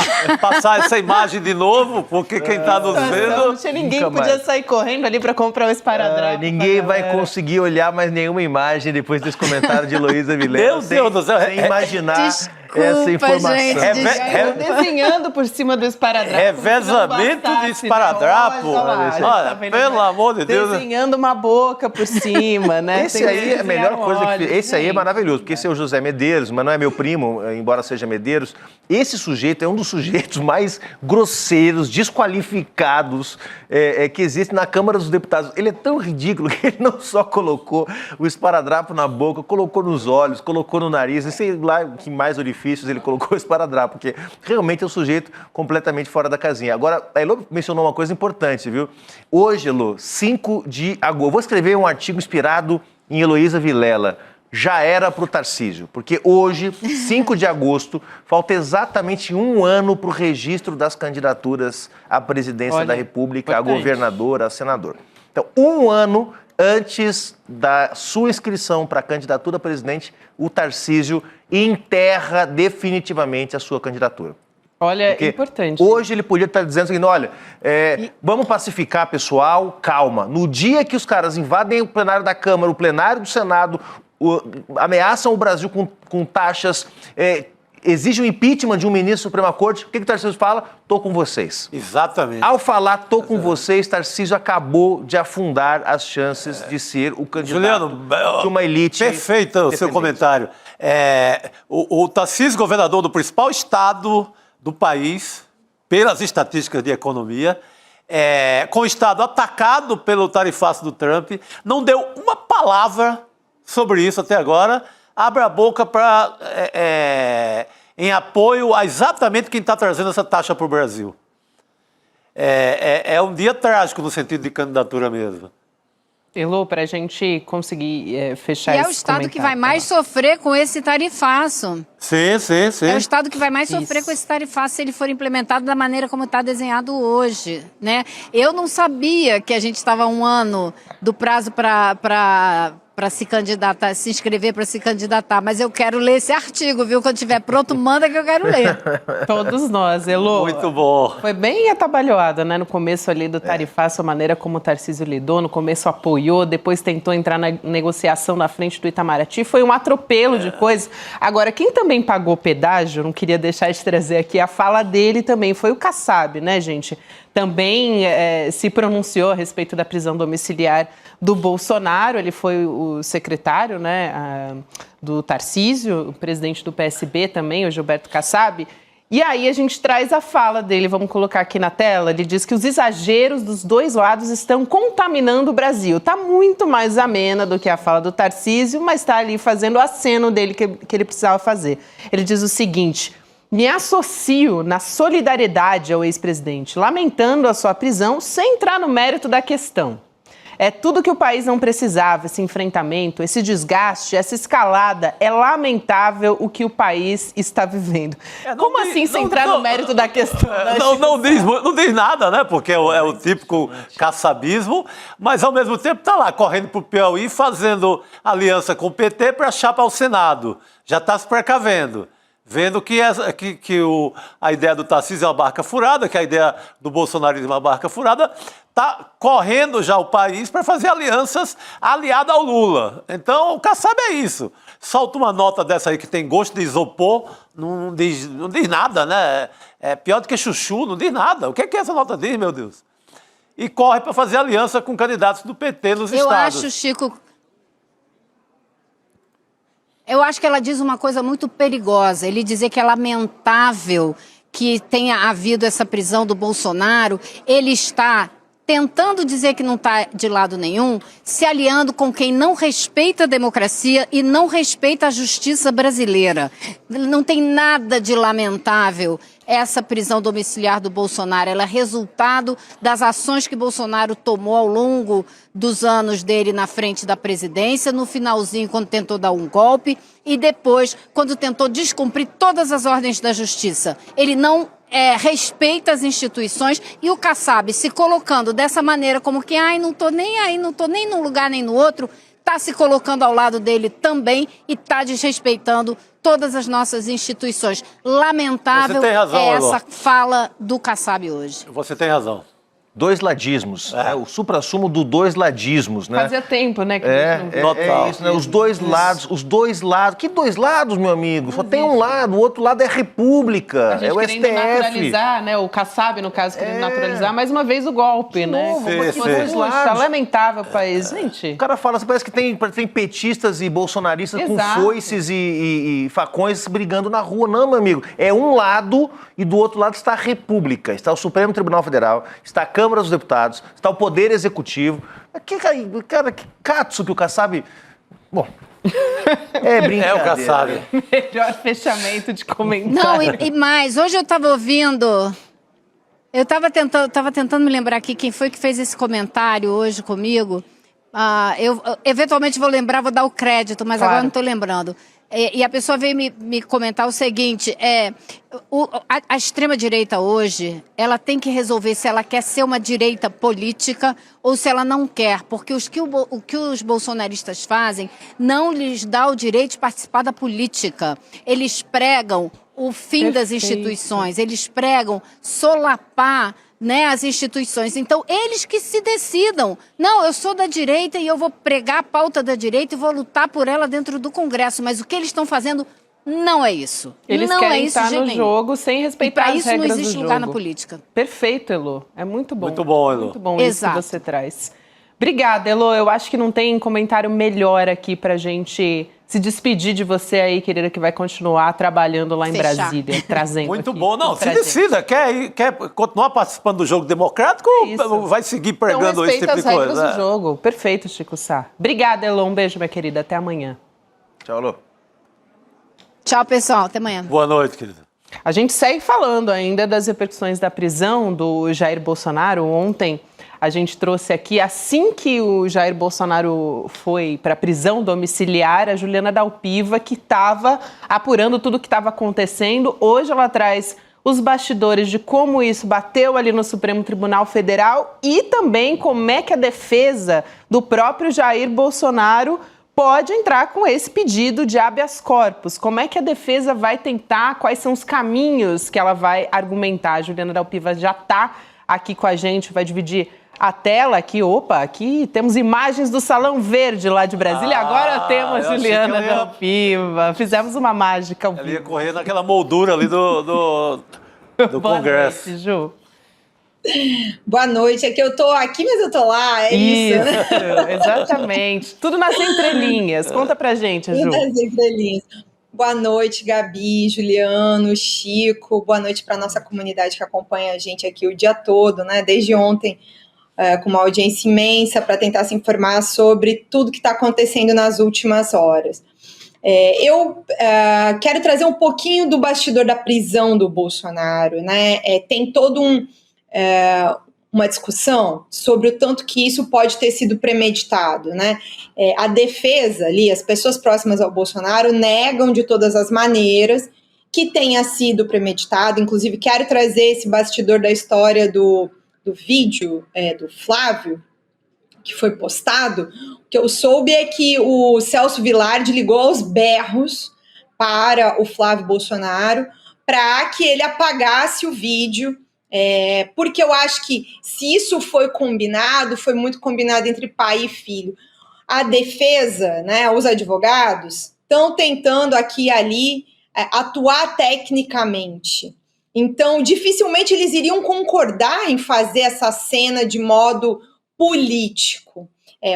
essa imagem de novo, porque quem tá nos vendo... Não tinha ninguém que podia sair correndo ali pra comprar o esparadrapo. Ninguém vai conseguir olhar mais nenhuma imagem depois desse comentário de Heloísa Vilela. Meu Deus do céu. Sem imaginar Desculpa, essa informação. gente, desenhando por cima do esparadrapo. Revezamento de esparadrapo. Olha, pelo amor de Deus. Desenhando uma boca por cima, né? Esse aí é a melhor coisa que... Esse aí é maravilhoso, porque esse é o José Medeiros, mas não é meu primo, embora seja Medeiros. Esse sujeito é um dos sujeitos mais grosseiros, desqualificados que existe na Câmara dos Deputados. Ele é tão ridículo que ele não só colocou o esparadrapo na boca, colocou nos olhos, colocou no nariz, e sei lá que mais orifícios ele colocou o esparadrapo, porque realmente é um sujeito completamente fora da casinha. Agora, a Elô mencionou uma coisa importante, viu? Hoje, Elô, 5 de agosto, vou escrever um artigo inspirado em Heloísa Vilela. Já era para o Tarcísio, porque hoje, 5 de agosto, falta exatamente um ano para o registro das candidaturas à presidência da República, a governador, a senador. Então, um ano antes da sua inscrição para a candidatura a presidente, o Tarcísio enterra definitivamente a sua candidatura. Olha, é importante. Hoje ele podia estar dizendo o seguinte, olha, vamos pacificar, pessoal, calma. No dia que os caras invadem o plenário da Câmara, o plenário do Senado, ameaçam o Brasil com taxas, exigem o impeachment de um ministro da Suprema Corte, o que o Tarcísio fala? Tô com vocês. Exatamente. Ao falar tô com vocês, Tarcísio acabou de afundar as chances de ser o candidato Juliano, de uma elite. Perfeito o seu comentário. O Tarcísio, governador do principal estado do país, pelas estatísticas de economia, com o estado atacado pelo tarifaço do Trump, não deu uma palavra sobre isso até agora, abre a boca em apoio a exatamente quem está trazendo essa taxa para o Brasil. É um dia trágico no sentido de candidatura mesmo. Elô, para a gente conseguir fechar esse E é o estado que vai mais sofrer com esse tarifaço. Sim. É o estado que vai mais sofrer com esse tarifaço se ele for implementado da maneira como está desenhado hoje, né? Eu não sabia que a gente estava um ano do prazo para se candidatar, se inscrever para se candidatar, mas eu quero ler esse artigo, viu? Quando estiver pronto, manda que eu quero ler. Todos nós, Elô. Muito bom. Foi bem atabalhoada, né? No começo ali do tarifaço, a maneira como o Tarcísio lidou, no começo apoiou, depois tentou entrar na negociação na frente do Itamaraty, foi um atropelo de coisas. Agora, quem também pagou pedágio, não queria deixar de trazer aqui a fala dele também, foi o Kassab, né, gente? Também se pronunciou a respeito da prisão domiciliar do Bolsonaro, ele foi o secretário, né, do Tarcísio, o presidente do PSB também, o Gilberto Kassab. E aí a gente traz a fala dele, vamos colocar aqui na tela, ele diz que os exageros dos dois lados estão contaminando o Brasil. Está muito mais amena do que a fala do Tarcísio, mas está ali fazendo o aceno dele que ele precisava fazer. Ele diz o seguinte: me associo na solidariedade ao ex-presidente, lamentando a sua prisão sem entrar no mérito da questão. É tudo que o país não precisava, esse enfrentamento, esse desgaste, essa escalada. É lamentável o que o país está vivendo. Como assim, sem entrar no mérito da questão? Não diz nada, né? Porque é o típico caçabismo, mas ao mesmo tempo está lá correndo para o Piauí, fazendo aliança com o PT para chapa ao Senado. Já está se precavendo. Vendo que a ideia do Tarcísio é uma barca furada, que a ideia do bolsonarismo é uma barca furada, está correndo já o país para fazer alianças aliadas ao Lula. Então, o Kassab é isso. Solta uma nota dessa aí que tem gosto de isopor, não diz nada, né? É pior do que chuchu, não diz nada. O que é que essa nota diz, meu Deus? E corre para fazer aliança com candidatos do PT nos estados. Eu acho, Chico... Eu acho que ela diz uma coisa muito perigosa. Ele dizer que é lamentável que tenha havido essa prisão do Bolsonaro. Ele está tentando dizer que não está de lado nenhum, se aliando com quem não respeita a democracia e não respeita a justiça brasileira. Não tem nada de lamentável essa prisão domiciliar do Bolsonaro. Ela é resultado das ações que Bolsonaro tomou ao longo dos anos dele na frente da presidência, no finalzinho, quando tentou dar um golpe, e depois, quando tentou descumprir todas as ordens da justiça. Ele não respeita as instituições, e o Kassab se colocando dessa maneira, como que, não tô nem aí, não tô nem num lugar nem no outro, está se colocando ao lado dele também e está desrespeitando todas as nossas instituições. Lamentável essa fala do Kassab hoje. Você tem razão. Dois ladismos, o suprassumo do dois ladismos, né? Fazia tempo, né? Que isso, né? Os dois lados. Que dois lados, meu amigo? Só tem um lado, o outro lado é a República, a gente o querendo STF. Naturalizar, né? O Kassab, no caso, querendo naturalizar mais uma vez o golpe, né? Tá lamentável o país, gente. O cara fala, parece que tem petistas e bolsonaristas com foices e facões brigando na rua. Não, meu amigo, é um lado e do outro lado está a República, está o Supremo Tribunal Federal, está a Câmara dos Deputados, está o Poder Executivo. Cara, que catso que o Kassab... Bom, é brincadeira. É o Kassab. Melhor fechamento de comentário. Não, e mais, hoje eu estava ouvindo... Eu estava tentando me lembrar aqui quem foi que fez esse comentário hoje comigo. Eu eventualmente vou lembrar, vou dar o crédito, mas agora não estou lembrando. E a pessoa veio me comentar o seguinte, a extrema-direita hoje, ela tem que resolver se ela quer ser uma direita política ou se ela não quer, porque o que os bolsonaristas fazem não lhes dá o direito de participar da política. Eles pregam o fim das instituições, eles pregam solapar, né, as instituições. Então, eles que se decidam. Não, eu sou da direita e eu vou pregar a pauta da direita e vou lutar por ela dentro do Congresso. Mas o que eles estão fazendo não é isso. Eles não querem estar no jogo sem respeitar as regras do jogo. E para isso não existe lugar na política. Perfeito, Elo. É muito bom. Muito bom, Elo. Muito bom isso que você traz. Obrigada, Elo. Eu acho que não tem comentário melhor aqui pra gente se despedir de você aí, querida, que vai continuar trabalhando lá em Brasília, trazendo muito bom. Não, se decida. Quer continuar participando do jogo democrático ou vai seguir pregando esse tipo de coisa? Respeita as regras do jogo. Perfeito, Chico Sá. Obrigada, Elo. Um beijo, minha querida. Até amanhã. Tchau, Elo. Tchau, pessoal. Até amanhã. Boa noite, querida. A gente segue falando ainda das repercussões da prisão do Jair Bolsonaro. Ontem a gente trouxe aqui, assim que o Jair Bolsonaro foi para a prisão domiciliar, a Juliana Dalpiva, que estava apurando tudo o que estava acontecendo. Hoje ela traz os bastidores de como isso bateu ali no Supremo Tribunal Federal e também como é que a defesa do próprio Jair Bolsonaro pode entrar com esse pedido de habeas corpus. Como é que a defesa vai tentar, quais são os caminhos que ela vai argumentar? A Juliana Dalpiva já está aqui com a gente, vai dividir a tela aqui. Opa, aqui temos imagens do Salão Verde lá de Brasília. Agora temos a Juliana Dalpiva. Fizemos uma mágica. Ela ia correr naquela moldura ali do Congresso. Noite, Ju. Boa noite, é que eu tô aqui, mas eu tô lá, isso, né? Exatamente. Tudo nas entrelinhas. Conta pra gente, Ju. Tudo nas entrelinhas. Boa noite, Gabi, Juliano, Chico. Boa noite para nossa comunidade que acompanha a gente aqui o dia todo, né? Desde ontem, com uma audiência imensa para tentar se informar sobre tudo que está acontecendo nas últimas horas. Eu quero trazer um pouquinho do bastidor da prisão do Bolsonaro, né? Tem todo uma discussão sobre o tanto que isso pode ter sido premeditado, né? A defesa ali, as pessoas próximas ao Bolsonaro negam de todas as maneiras que tenha sido premeditado. Inclusive, quero trazer esse bastidor da história do vídeo do Flávio, que foi postado. O que eu soube é que o Celso Vilardi ligou aos berros para o Flávio Bolsonaro para que ele apagasse o vídeo, porque eu acho que se isso foi combinado, foi muito combinado entre pai e filho. A defesa, né, os advogados, estão tentando aqui e ali atuar tecnicamente. Então, dificilmente eles iriam concordar em fazer essa cena de modo político.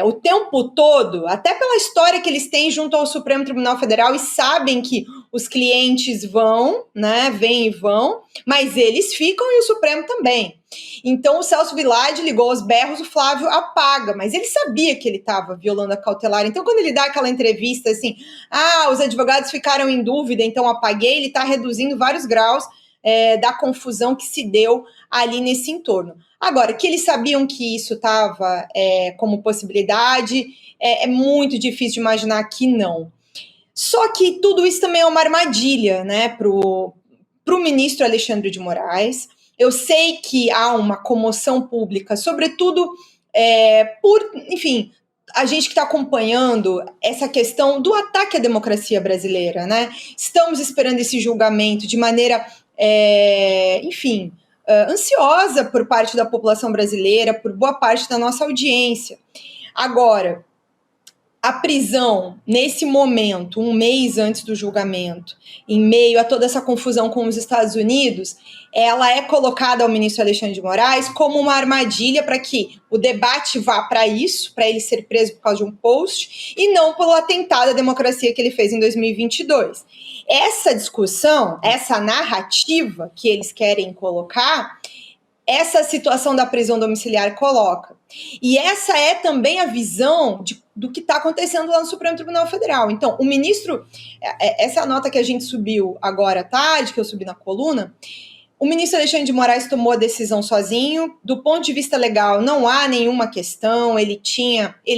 O tempo todo, até pela história que eles têm junto ao Supremo Tribunal Federal, e sabem que os clientes vão, né, vêm e vão, mas eles ficam e o Supremo também. Então o Celso Vilardi ligou aos berros, o Flávio apaga, mas ele sabia que ele estava violando a cautelar. Então quando ele dá aquela entrevista assim, os advogados ficaram em dúvida, então apaguei, ele está reduzindo vários graus da confusão que se deu ali nesse entorno. Agora, que eles sabiam que isso estava como possibilidade, é muito difícil de imaginar que não. Só que tudo isso também é uma armadilha, né, pro ministro Alexandre de Moraes. Eu sei que há uma comoção pública, sobretudo enfim, a gente que está acompanhando essa questão do ataque à democracia brasileira, né? Estamos esperando esse julgamento de maneira, ansiosa por parte da população brasileira, por boa parte da nossa audiência. Agora, a prisão, nesse momento, um mês antes do julgamento, em meio a toda essa confusão com os Estados Unidos, ela é colocada ao ministro Alexandre de Moraes como uma armadilha para que o debate vá para isso, para ele ser preso por causa de um post, e não pelo atentado à democracia que ele fez em 2022. Essa discussão, essa narrativa que eles querem colocar, essa situação da prisão domiciliar coloca. E essa é também a visão do que está acontecendo lá no Supremo Tribunal Federal. Então, o ministro, essa é a nota que a gente subiu agora à tarde, que eu subi na coluna, o ministro Alexandre de Moraes tomou a decisão sozinho. Do ponto de vista legal, não há nenhuma questão, ele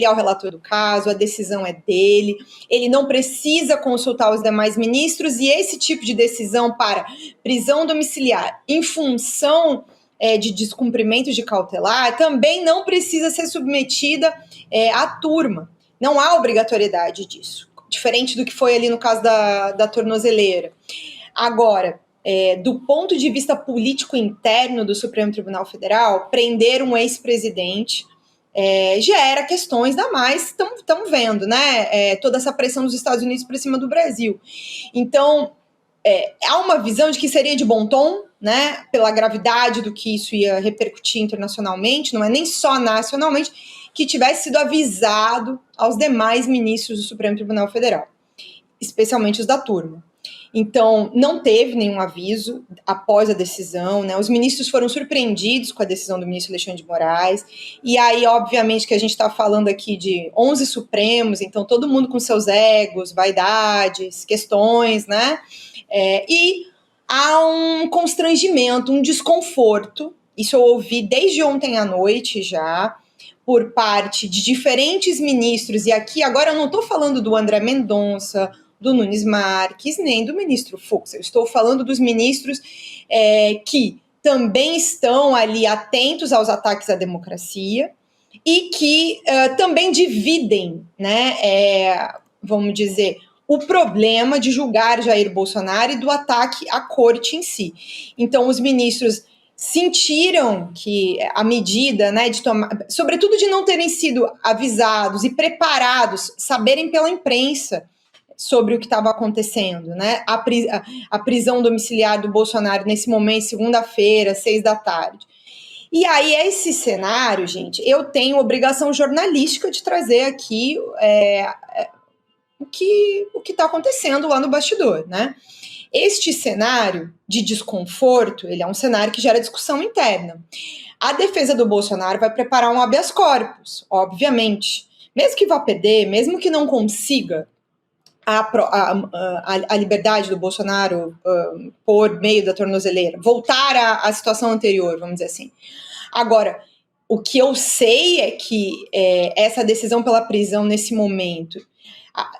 é o relator do caso, a decisão é dele, ele não precisa consultar os demais ministros, e esse tipo de decisão para prisão domiciliar em função de descumprimento de cautelar também não precisa ser submetida à turma. Não há obrigatoriedade disso, diferente do que foi ali no caso da tornozeleira. Agora, do ponto de vista político interno do Supremo Tribunal Federal, prender um ex-presidente gera questões da mais, estamos vendo, né? Toda essa pressão dos Estados Unidos para cima do Brasil. Então, há uma visão de que seria de bom tom, né, pela gravidade do que isso ia repercutir internacionalmente, não é nem só nacionalmente, que tivesse sido avisado aos demais ministros do Supremo Tribunal Federal, especialmente os da turma. Então, não teve nenhum aviso após a decisão, né? Os ministros foram surpreendidos com a decisão do ministro Alexandre de Moraes, e aí, obviamente, que a gente está falando aqui de 11 Supremos, então todo mundo com seus egos, vaidades, questões, né? E há um constrangimento, um desconforto, isso eu ouvi desde ontem à noite já, por parte de diferentes ministros, e aqui agora eu não estou falando do André Mendonça, do Nunes Marques, nem do ministro Fux, eu estou falando dos ministros que também estão ali atentos aos ataques à democracia e que também dividem, né, vamos dizer, o problema de julgar Jair Bolsonaro e do ataque à corte em si. Então, os ministros sentiram que a medida, né, de tomar, sobretudo de não terem sido avisados e preparados, saberem pela imprensa sobre o que estava acontecendo, né, a prisão domiciliar do Bolsonaro nesse momento, segunda-feira, 6 da tarde. E aí, esse cenário, gente, eu tenho obrigação jornalística de trazer aqui o que está acontecendo lá no bastidor, né? Este cenário de desconforto, ele é um cenário que gera discussão interna. A defesa do Bolsonaro vai preparar um habeas corpus, obviamente. Mesmo que vá perder, mesmo que não consiga a liberdade do Bolsonaro por meio da tornozeleira, voltar à situação anterior, vamos dizer assim. Agora, o que eu sei é que essa decisão pela prisão nesse momento,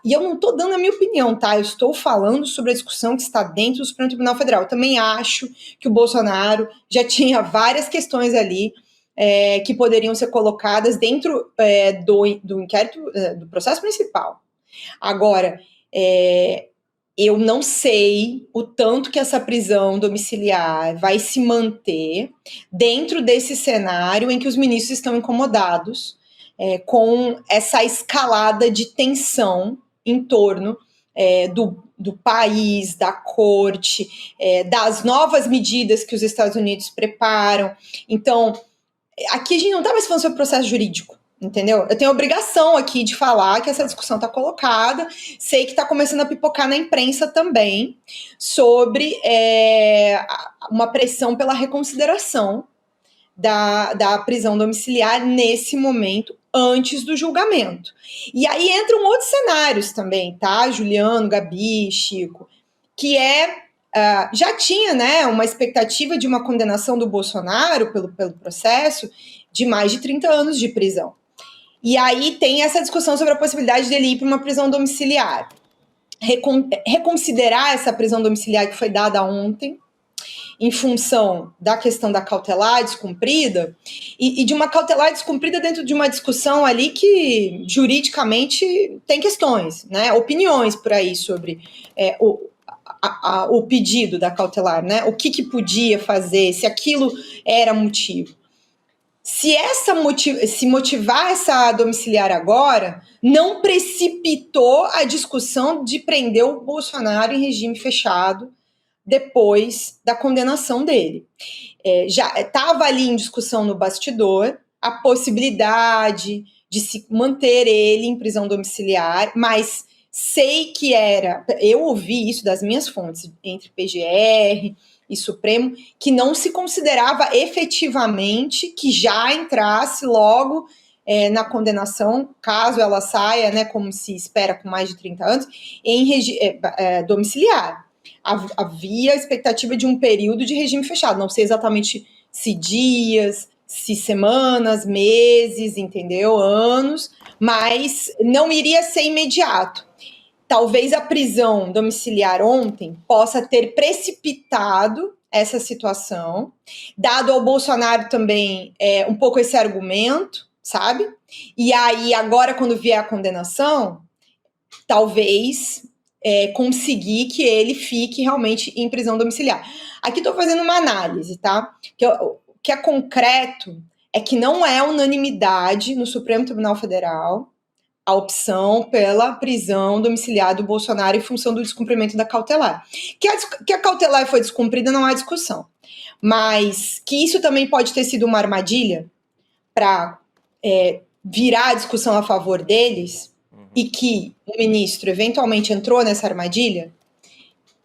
e eu não estou dando a minha opinião, tá? Eu estou falando sobre a discussão que está dentro do Supremo Tribunal Federal. Eu também acho que o Bolsonaro já tinha várias questões ali que poderiam ser colocadas dentro do inquérito, do processo principal. Agora, eu não sei o tanto que essa prisão domiciliar vai se manter dentro desse cenário em que os ministros estão incomodados com essa escalada de tensão em torno do país, da corte, das novas medidas que os Estados Unidos preparam. Então, aqui a gente não está mais falando sobre processo jurídico, entendeu? Eu tenho a obrigação aqui de falar que essa discussão está colocada, sei que está começando a pipocar na imprensa também, sobre uma pressão pela reconsideração da prisão domiciliar nesse momento, antes do julgamento. E aí entram outros cenários também, tá? Juliano, Gabi, Chico, que já tinha, né, uma expectativa de uma condenação do Bolsonaro pelo processo de mais de 30 anos de prisão. E aí tem essa discussão sobre a possibilidade dele ir para uma prisão domiciliar. Reconsiderar essa prisão domiciliar que foi dada ontem, em função da questão da cautelar descumprida, e de uma cautelar descumprida dentro de uma discussão ali que juridicamente tem questões, né, opiniões por aí sobre o pedido da cautelar, né, o que podia fazer, se aquilo era motivo. Se motivar essa domiciliar agora, não precipitou a discussão de prender o Bolsonaro em regime fechado depois da condenação dele. Já estava ali em discussão no bastidor a possibilidade de se manter ele em prisão domiciliar, mas sei que eu ouvi isso das minhas fontes, entre PGR e Supremo, que não se considerava efetivamente que já entrasse logo na condenação, caso ela saia, né, como se espera com mais de 30 anos, em domiciliar. Havia a expectativa de um período de regime fechado, não sei exatamente se dias, se semanas, meses, entendeu? Anos, mas não iria ser imediato. Talvez a prisão domiciliar ontem possa ter precipitado essa situação, dado ao Bolsonaro também um pouco esse argumento, sabe? E aí, agora, quando vier a condenação, talvez conseguir que ele fique realmente em prisão domiciliar. Aqui estou fazendo uma análise, tá? O que é concreto é que não é unanimidade no Supremo Tribunal Federal a opção pela prisão domiciliar do Bolsonaro em função do descumprimento da cautelar. Que a cautelar foi descumprida não há discussão, mas que isso também pode ter sido uma armadilha para virar a discussão a favor deles, e que o ministro eventualmente entrou nessa armadilha,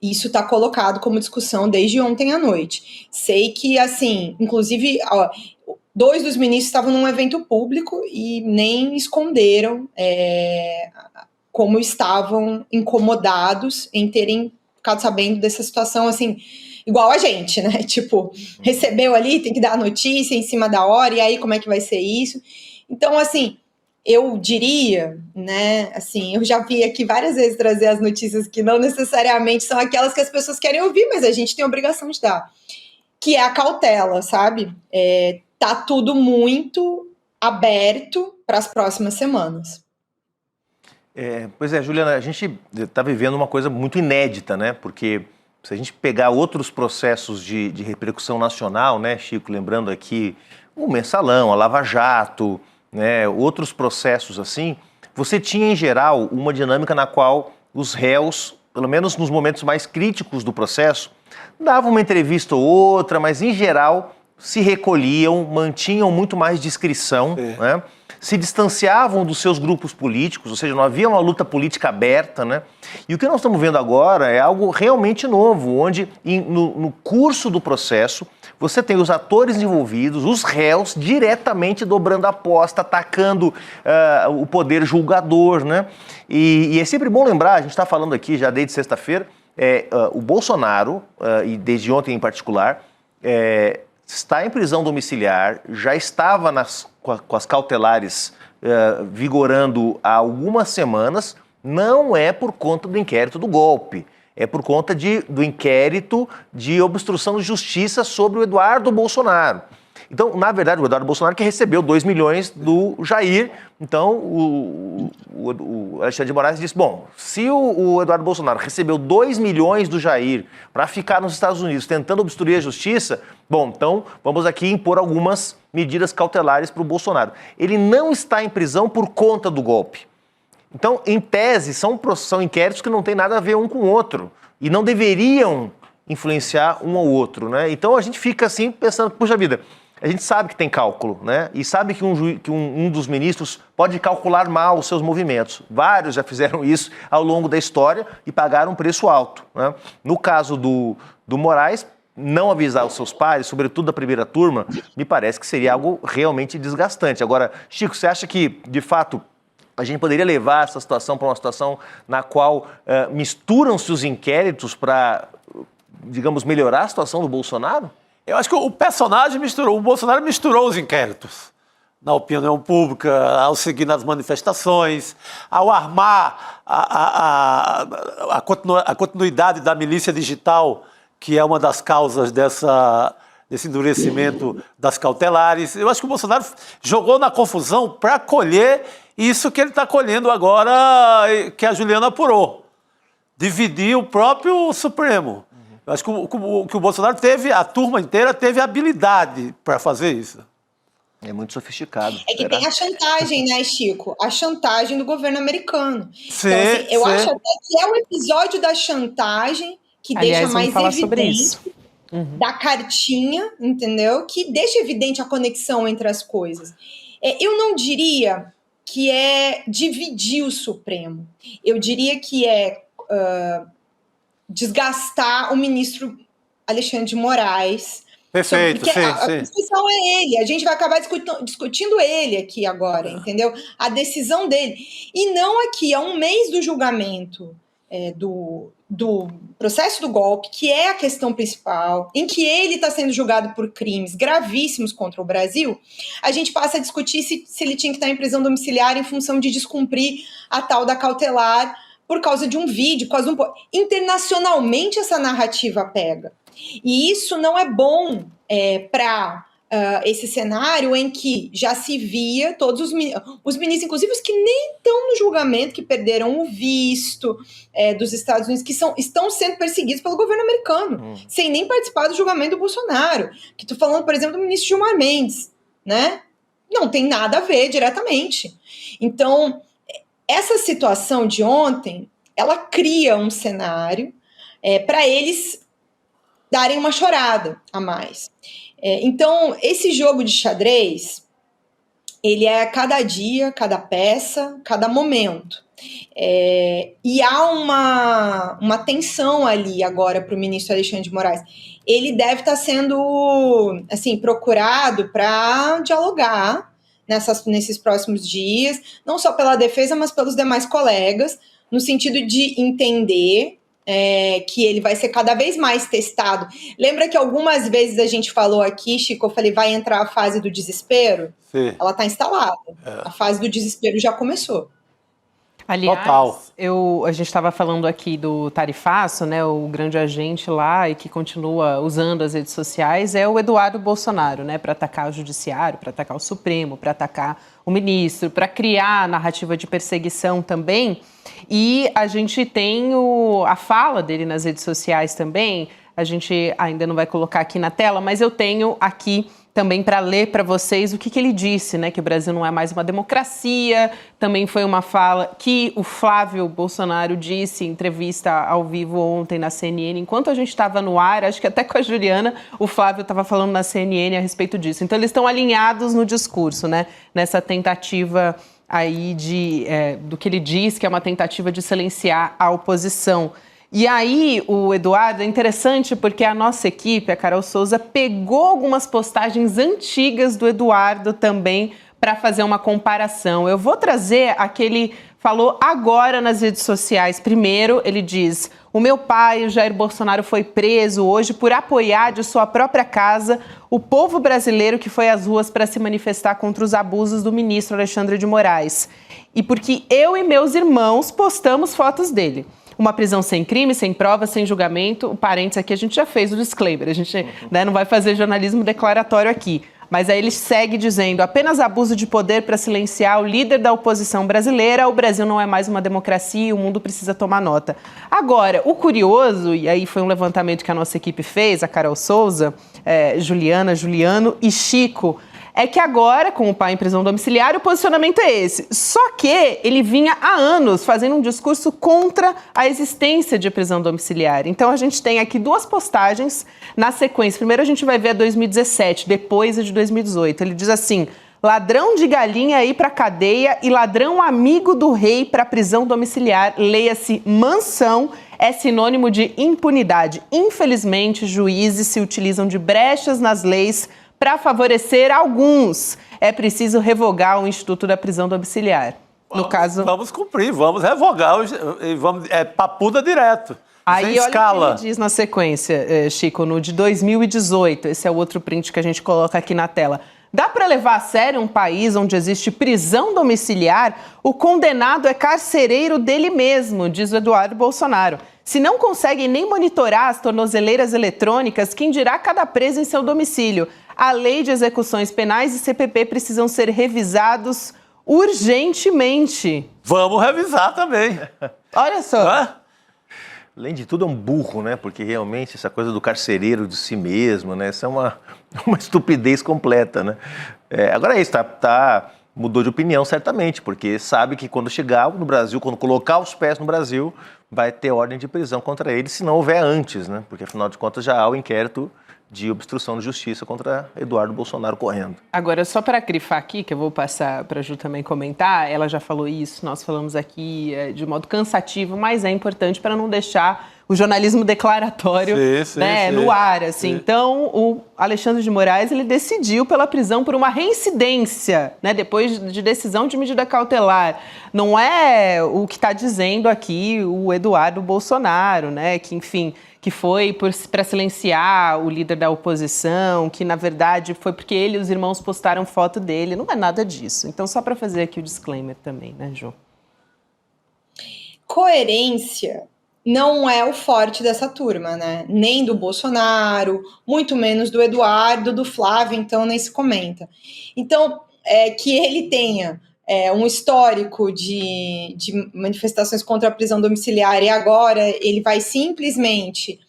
isso está colocado como discussão desde ontem à noite. Sei que, assim, inclusive, 2 dos ministros estavam num evento público e nem esconderam como estavam incomodados em terem ficado sabendo dessa situação, assim, igual a gente, né? Tipo, recebeu ali, tem que dar a notícia em cima da hora, e aí como é que vai ser isso? Então, assim, eu diria, né, assim, eu já vi aqui várias vezes trazer as notícias que não necessariamente são aquelas que as pessoas querem ouvir, mas a gente tem a obrigação de dar, que é a cautela, sabe? Tá tudo muito aberto para as próximas semanas. Pois é, Juliana, a gente está vivendo uma coisa muito inédita, né? Porque se a gente pegar outros processos de repercussão nacional, né, Chico, lembrando aqui o Mensalão, a Lava Jato, né, outros processos assim, você tinha em geral uma dinâmica na qual os réus, pelo menos nos momentos mais críticos do processo, davam uma entrevista ou outra, mas em geral se recolhiam, mantinham muito mais discrição, né, se distanciavam dos seus grupos políticos, ou seja, não havia uma luta política aberta, né? E o que nós estamos vendo agora é algo realmente novo, onde no curso do processo você tem os atores envolvidos, os réus diretamente dobrando a aposta, atacando o poder julgador, né? E é sempre bom lembrar, a gente está falando aqui já desde sexta-feira, o Bolsonaro, e desde ontem em particular, está em prisão domiciliar, já estava com as cautelares vigorando há algumas semanas, não é por conta do inquérito do golpe. É por conta do inquérito de obstrução de justiça sobre o Eduardo Bolsonaro. Então, na verdade, o Eduardo Bolsonaro que recebeu 2 milhões do Jair. Então, o Alexandre de Moraes disse, bom, se o Eduardo Bolsonaro recebeu 2 milhões do Jair para ficar nos Estados Unidos tentando obstruir a justiça, bom, então vamos aqui impor algumas medidas cautelares para o Bolsonaro. Ele não está em prisão por conta do golpe. Então, em tese, são inquéritos que não têm nada a ver um com o outro e não deveriam influenciar um ao outro, né? Então, a gente fica assim pensando, puxa vida, a gente sabe que tem cálculo, né? E sabe que um dos ministros pode calcular mal os seus movimentos. Vários já fizeram isso ao longo da história e pagaram um preço alto, né? No caso do Moraes, não avisar os seus pares, sobretudo da primeira turma, me parece que seria algo realmente desgastante. Agora, Chico, você acha que, de fato, a gente poderia levar essa situação para uma situação na qual misturam-se os inquéritos para, digamos, melhorar a situação do Bolsonaro? Eu acho que o Bolsonaro misturou os inquéritos na opinião pública, ao seguir nas manifestações, ao armar a continuidade da milícia digital, que é uma das causas desse endurecimento das cautelares. Eu acho que o Bolsonaro jogou na confusão para colher isso que ele está colhendo agora, que a Juliana apurou. Dividir o próprio Supremo. Eu acho que o Bolsonaro a turma inteira teve habilidade para fazer isso. É muito sofisticado. É que tem a chantagem, né, Chico? A chantagem do governo americano. Sim, então, assim, eu acho até que é o episódio da chantagem que deixa mais evidente da cartinha, entendeu? Que deixa evidente a conexão entre as coisas. Eu não diria que é dividir o Supremo. Eu diria que é desgastar o ministro Alexandre de Moraes. Perfeito, porque sim, a discussão é ele, a gente vai acabar discutindo ele aqui agora, entendeu? A decisão dele. E não aqui, há um mês do julgamento do processo do golpe, que é a questão principal, em que ele está sendo julgado por crimes gravíssimos contra o Brasil, a gente passa a discutir se ele tinha que estar em prisão domiciliar em função de descumprir a tal da cautelar por causa de um vídeo, por causa de internacionalmente essa narrativa pega. E isso não é bom para esse cenário em que já se via todos os ministros, inclusive os que nem estão no julgamento, que perderam o visto dos Estados Unidos, que estão sendo perseguidos pelo governo americano, sem nem participar do julgamento do Bolsonaro. Que estou falando, por exemplo, do ministro Gilmar Mendes, né? Não tem nada a ver diretamente. Então, essa situação de ontem, ela cria um cenário para eles darem uma chorada a mais. Então, esse jogo de xadrez, ele é cada dia, cada peça, cada momento. E há uma tensão ali agora para o ministro Alexandre de Moraes. Ele deve estar sendo assim, procurado para dialogar nesses próximos dias, não só pela defesa, mas pelos demais colegas, no sentido de entender que ele vai ser cada vez mais testado. Lembra que algumas vezes a gente falou aqui, Chico, eu falei, vai entrar a fase do desespero? Sim. Ela está instalada. A fase do desespero já começou. Aliás, Total. A gente estava falando aqui do tarifaço, né, o grande agente lá e que continua usando as redes sociais é o Eduardo Bolsonaro, né, para atacar o judiciário, para atacar o Supremo, para atacar o ministro, para criar a narrativa de perseguição também. E a gente tem a fala dele nas redes sociais também, a gente ainda não vai colocar aqui na tela, mas eu tenho aqui também para ler para vocês o que ele disse, né? Que o Brasil não é mais uma democracia. Também foi uma fala que o Flávio Bolsonaro disse em entrevista ao vivo ontem na CNN. Enquanto a gente estava no ar, acho que até com a Juliana, o Flávio estava falando na CNN a respeito disso. Então, eles estão alinhados no discurso, né? Nessa tentativa aí do que ele diz, que é uma tentativa de silenciar a oposição. E aí, o Eduardo, é interessante porque a nossa equipe, a Carol Souza, pegou algumas postagens antigas do Eduardo também para fazer uma comparação. Eu vou trazer aquele falou agora nas redes sociais. Primeiro, ele diz: o meu pai, o Jair Bolsonaro, foi preso hoje por apoiar de sua própria casa o povo brasileiro que foi às ruas para se manifestar contra os abusos do ministro Alexandre de Moraes. E porque eu e meus irmãos postamos fotos dele. Uma prisão sem crime, sem prova, sem julgamento. O parênteses aqui, a gente já fez o disclaimer. A gente não vai fazer jornalismo declaratório aqui. Mas aí ele segue dizendo: apenas abuso de poder para silenciar o líder da oposição brasileira. O Brasil não é mais uma democracia e o mundo precisa tomar nota. Agora, o curioso, e aí foi um levantamento que a nossa equipe fez, a Carol Souza, Juliana, Juliano e Chico, é que agora, com o pai em prisão domiciliar, o posicionamento é esse. Só que ele vinha há anos fazendo um discurso contra a existência de prisão domiciliar. Então a gente tem aqui duas postagens na sequência. Primeiro a gente vai ver a 2017, depois a de 2018. Ele diz assim: ladrão de galinha ir para cadeia e ladrão amigo do rei para prisão domiciliar. Leia-se mansão. É sinônimo de impunidade. Infelizmente, juízes se utilizam de brechas nas leis para favorecer alguns. É preciso revogar o Instituto da Prisão Domiciliar. No caso... Vamos cumprir, vamos revogar, papuda direto. Aí sem olha escala. o que ele diz na sequência, Chico, no de 2018. Esse é o outro print que a gente coloca aqui na tela. Dá para levar a sério um país onde existe prisão domiciliar? O condenado é carcereiro dele mesmo, diz o Eduardo Bolsonaro. Se não conseguem nem monitorar as tornozeleiras eletrônicas, quem dirá cada preso em seu domicílio? A lei de execuções penais e CPP precisam ser revisados urgentemente. Vamos revisar também. Olha só. Além de tudo, é um burro, né? Porque realmente essa coisa do carcereiro de si mesmo, né? Isso é uma estupidez completa, né? Agora é isso, mudou de opinião certamente, porque sabe que quando chegar no Brasil, quando colocar os pés no Brasil, vai ter ordem de prisão contra ele, se não houver antes, né? Porque afinal de contas já há o inquérito de obstrução de justiça contra Eduardo Bolsonaro correndo. Agora, só para grifar aqui, que eu vou passar para a Ju também comentar, ela já falou isso, nós falamos aqui de modo cansativo, mas é importante para não deixar o jornalismo declaratório no ar. Assim. Então, o Alexandre de Moraes ele decidiu pela prisão por uma reincidência, né, depois de decisão de medida cautelar. Não é o que está dizendo aqui o Eduardo Bolsonaro, né, que, enfim, que foi para silenciar o líder da oposição, que, na verdade, foi porque ele e os irmãos postaram foto dele. Não é nada disso. Então, só para fazer aqui o disclaimer também, né, Ju? Coerência não é o forte dessa turma, né? Nem do Bolsonaro, muito menos do Eduardo, do Flávio, então nem se comenta. Então, que ele tenha um histórico de manifestações contra a prisão domiciliar e agora ele vai simplesmente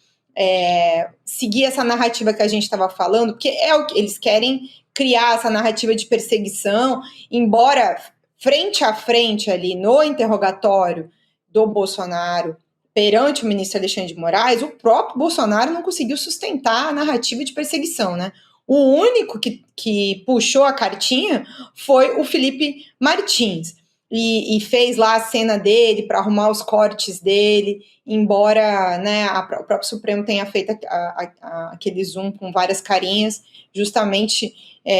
seguir essa narrativa que a gente estava falando, porque é o que eles querem criar, essa narrativa de perseguição, embora frente a frente ali no interrogatório do Bolsonaro perante o ministro Alexandre de Moraes, o próprio Bolsonaro não conseguiu sustentar a narrativa de perseguição, né? O único que puxou a cartinha foi o Felipe Martins e fez lá a cena dele para arrumar os cortes dele, embora, né, o próprio Supremo tenha feito aquele zoom com várias carinhas, justamente,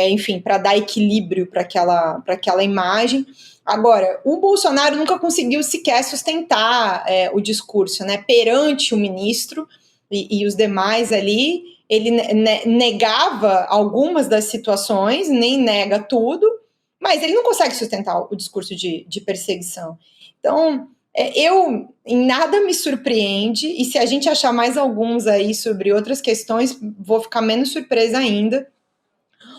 enfim, para dar equilíbrio para aquela imagem. Agora, o Bolsonaro nunca conseguiu sequer sustentar o discurso, né, perante o ministro e os demais ali. Ele negava algumas das situações, nem nega tudo, mas ele não consegue sustentar o discurso de perseguição. Então, em nada me surpreende, e se a gente achar mais alguns aí sobre outras questões, vou ficar menos surpresa ainda.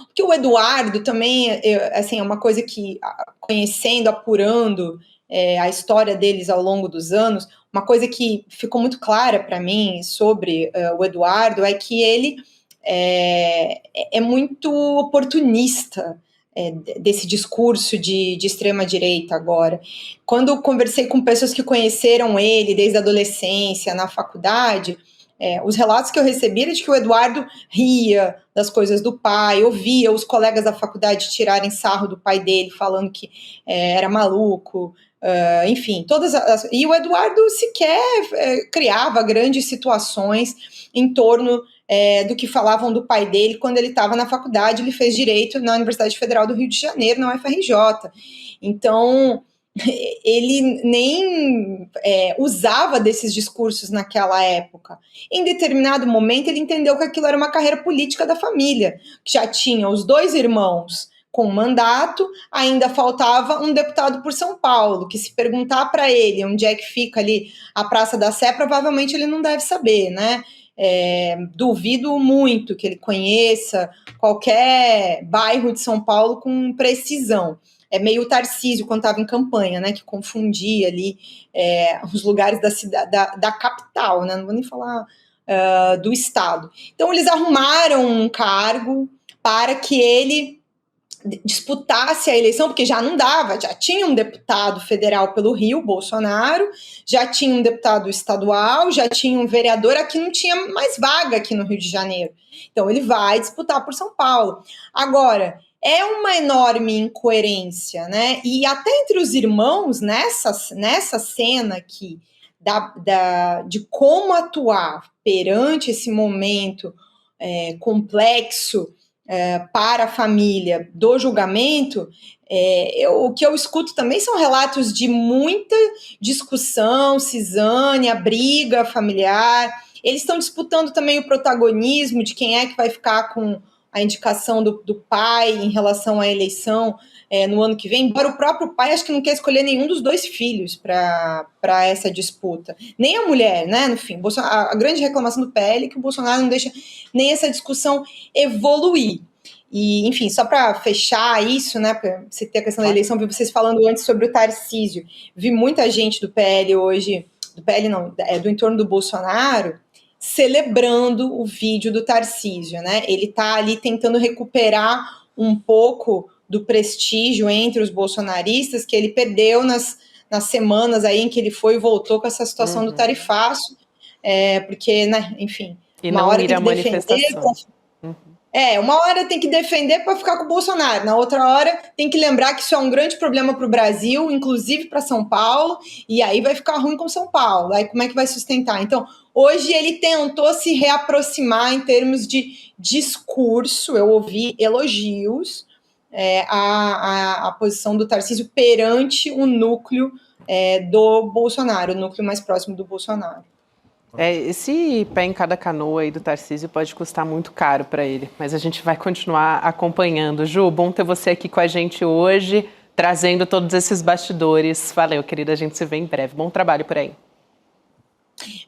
Porque o Eduardo também, assim, é uma coisa que, conhecendo, apurando a história deles ao longo dos anos, uma coisa que ficou muito clara para mim sobre o Eduardo é que ele é muito oportunista desse discurso de extrema-direita agora. Quando eu conversei com pessoas que conheceram ele desde a adolescência, na faculdade, os relatos que eu recebi eram de que o Eduardo ria das coisas do pai, ouvia os colegas da faculdade tirarem sarro do pai dele, falando que era maluco, enfim, e o Eduardo sequer criava grandes situações em torno do que falavam do pai dele quando ele estava na faculdade. Ele fez Direito na Universidade Federal do Rio de Janeiro, na UFRJ. Então, ele nem usava desses discursos naquela época. Em determinado momento, ele entendeu que aquilo era uma carreira política da família, que já tinha os 2 irmãos com mandato, ainda faltava um deputado por São Paulo, que se perguntar para ele onde é que fica ali a Praça da Sé, provavelmente ele não deve saber, né? Duvido muito que ele conheça qualquer bairro de São Paulo com precisão. É meio o Tarcísio quando estava em campanha, né? Que confundia ali os lugares da cidade, da capital, né? Não vou nem falar do estado. Então eles arrumaram um cargo para que ele disputasse a eleição, porque já não dava, já tinha um deputado federal pelo Rio, Bolsonaro, já tinha um deputado estadual, já tinha um vereador, aqui não tinha mais vaga aqui no Rio de Janeiro. Então ele vai disputar por São Paulo. Agora, é uma enorme incoerência, né? E até entre os irmãos, nessa cena aqui, de como atuar perante esse momento complexo para a família do julgamento, o que eu escuto também são relatos de muita discussão, cisânia, briga familiar. Eles estão disputando também o protagonismo de quem é que vai ficar com a indicação do pai em relação à eleição no ano que vem, embora o próprio pai acho que não quer escolher nenhum dos 2 filhos para essa disputa. Nem a mulher, né? No fim, a grande reclamação do PL é que o Bolsonaro não deixa nem essa discussão evoluir. E, enfim, só para fechar isso, né? Para você ter a questão da eleição, vi vocês falando antes sobre o Tarcísio. Vi muita gente do PL hoje, do PL não, do entorno do Bolsonaro, celebrando o vídeo do Tarcísio, né? Ele está ali tentando recuperar um pouco do prestígio entre os bolsonaristas que ele perdeu nas semanas aí em que ele foi e voltou com essa situação do tarifaço, porque, né, enfim, e uma hora tem que defender. Uma hora tem que defender para ficar com o Bolsonaro, na outra hora tem que lembrar que isso é um grande problema para o Brasil, inclusive para São Paulo, e aí vai ficar ruim com São Paulo, aí como é que vai sustentar? Então, hoje ele tentou se reaproximar em termos de discurso, eu ouvi elogios a posição do Tarcísio perante o núcleo do Bolsonaro, o núcleo mais próximo do Bolsonaro. Esse pé em cada canoa aí do Tarcísio pode custar muito caro para ele, mas a gente vai continuar acompanhando. Ju, bom ter você aqui com a gente hoje, trazendo todos esses bastidores. Valeu, querida, a gente se vê em breve. Bom trabalho por aí.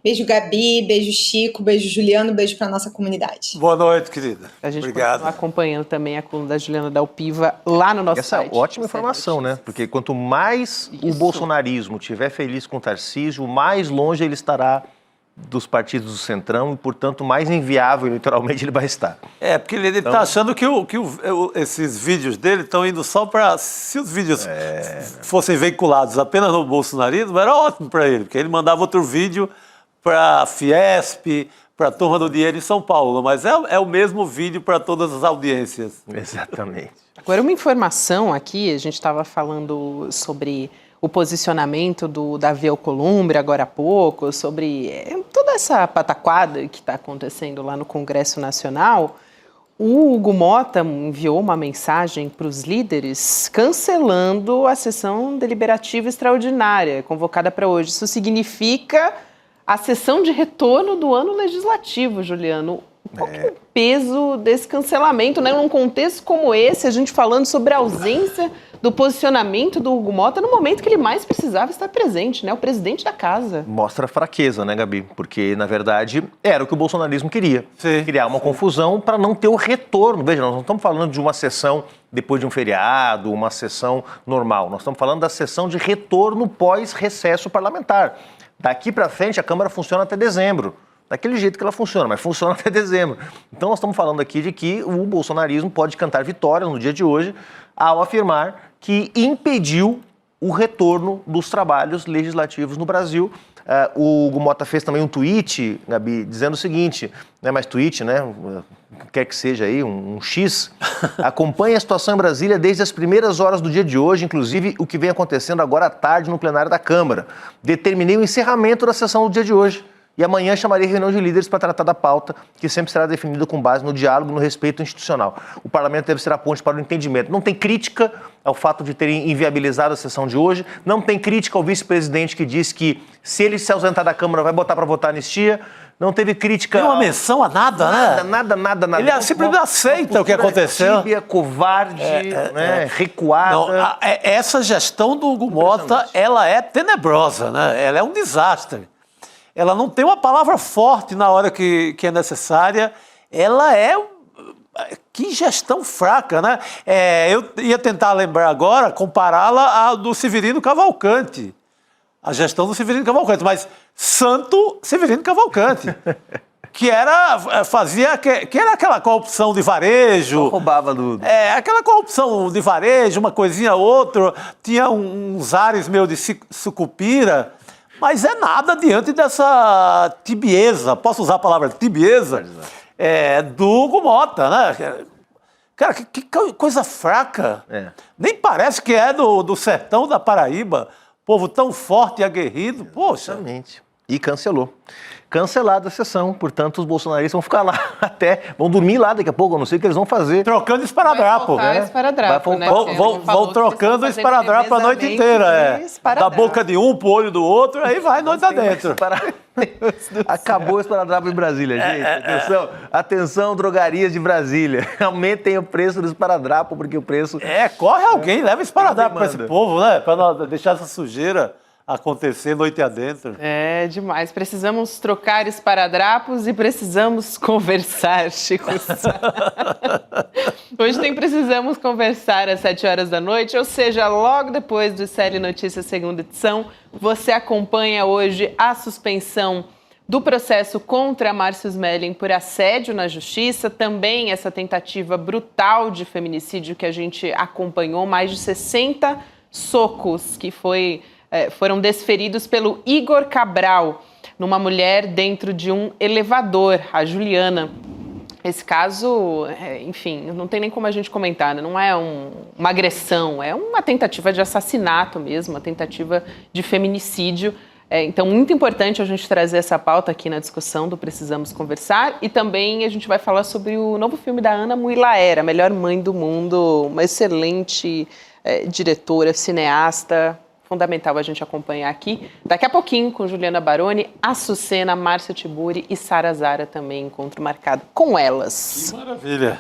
Beijo, Gabi, beijo, Chico, beijo, Juliano, beijo para nossa comunidade. Boa noite, querida. A gente Obrigado. continua acompanhando também a coluna da Juliana Dalpiva lá no nosso site. Essa ótima informação, né? Porque quanto mais o bolsonarismo estiver feliz com o Tarcísio, mais longe ele estará dos partidos do Centrão e, portanto, mais inviável eleitoralmente ele vai estar. Porque ele está achando que esses vídeos dele estão indo só para... Se os vídeos fossem veiculados apenas no bolsonarismo, era ótimo para ele, porque ele mandava outro vídeo para a Fiesp, para a Turma do Dinheiro em São Paulo, mas é o mesmo vídeo para todas as audiências. Exatamente. Agora, uma informação aqui, a gente estava falando sobre o posicionamento do Davi Alcolumbre agora há pouco, sobre toda essa pataquada que está acontecendo lá no Congresso Nacional. O Hugo Motta enviou uma mensagem para os líderes cancelando a sessão deliberativa extraordinária convocada para hoje. Isso significa a sessão de retorno do ano legislativo, Juliano. Qual que é o peso desse cancelamento, né? Num contexto como esse, a gente falando sobre a ausência do posicionamento do Hugo Motta no momento que ele mais precisava estar presente, né? O presidente da casa. Mostra fraqueza, né, Gabi? Porque, na verdade, era o que o bolsonarismo queria. Criar uma confusão para não ter o retorno. Veja, nós não estamos falando de uma sessão depois de um feriado, uma sessão normal. Nós estamos falando da sessão de retorno pós-recesso parlamentar. Daqui para frente, a Câmara funciona até dezembro. Daquele jeito que ela funciona, mas funciona até dezembro. Então nós estamos falando aqui de que o bolsonarismo pode cantar vitória no dia de hoje ao afirmar que impediu o retorno dos trabalhos legislativos no Brasil. O Hugo Motta fez também um tweet, Gabi, dizendo o seguinte, não é mais tweet, né? Quer que seja aí, um X. Acompanhe a situação em Brasília desde as primeiras horas do dia de hoje, inclusive o que vem acontecendo agora à tarde no plenário da Câmara. Determinei o encerramento da sessão do dia de hoje. E amanhã chamarei reunião de líderes para tratar da pauta, que sempre será definida com base no diálogo e no respeito institucional. O parlamento deve ser a ponte para o entendimento. Não tem crítica ao fato de terem inviabilizado a sessão de hoje, não tem crítica ao vice-presidente que disse que se ele se ausentar da Câmara vai botar para votar anistia, não teve crítica... Tem uma menção a nada, né? Nada. Ele simplesmente aceita o que aconteceu. Tíbia, covarde, recuada. Não, essa gestão do Hugo Mota, ela é tenebrosa, né? Ela é um desastre. Ela não tem uma palavra forte na hora que é necessária. Ela é... Que gestão fraca, né? Eu ia tentar lembrar agora, compará-la à do Severino Cavalcante. A gestão do Severino Cavalcante, mas santo Severino Cavalcante. Que era aquela corrupção de varejo. Só roubava do... aquela corrupção de varejo, uma coisinha outra, tinha uns ares meio de sucupira. Mas é nada diante dessa tibieza, posso usar a palavra tibieza, do Hugo Mota, né? Cara, que coisa fraca. Nem parece que é do sertão da Paraíba, povo tão forte e aguerrido, poxa. Exatamente. E cancelou. Cancelada a sessão, portanto os bolsonaristas vão ficar lá vão dormir lá daqui a pouco, eu não sei o que eles vão fazer. Trocando esparadrapo. Vão trocando esparadrapo a noite inteira, Da boca de um pro olho do outro, aí vai noite adentro. Acabou o esparadrapo em Brasília, gente. Atenção, drogarias de Brasília. Aumentem o preço do esparadrapo, porque o preço... Corre alguém, leva esparadrapo para esse povo, né? Para não deixar essa sujeira acontecer noite adentro. É demais. Precisamos trocar esparadrapos e precisamos conversar, Chico. Hoje tem Precisamos Conversar às 7 horas da noite, ou seja, logo depois do Série Notícias segunda edição. Você acompanha hoje a suspensão do processo contra Márcio Smelling por assédio na justiça, também essa tentativa brutal de feminicídio que a gente acompanhou, mais de 60 socos que foram desferidos pelo Igor Cabral, numa mulher dentro de um elevador, a Juliana. Esse caso, enfim, não tem nem como a gente comentar, né? Não é uma agressão, é uma tentativa de assassinato mesmo, uma tentativa de feminicídio. Então, muito importante a gente trazer essa pauta aqui na discussão do Precisamos Conversar, e também a gente vai falar sobre o novo filme da Ana Muilaer, a melhor mãe do mundo, uma excelente diretora, cineasta. Fundamental a gente acompanhar aqui. Daqui a pouquinho, com Juliana Baroni, Açucena, Márcia Tiburi e Sara Zara também, encontro marcado com elas. Que maravilha!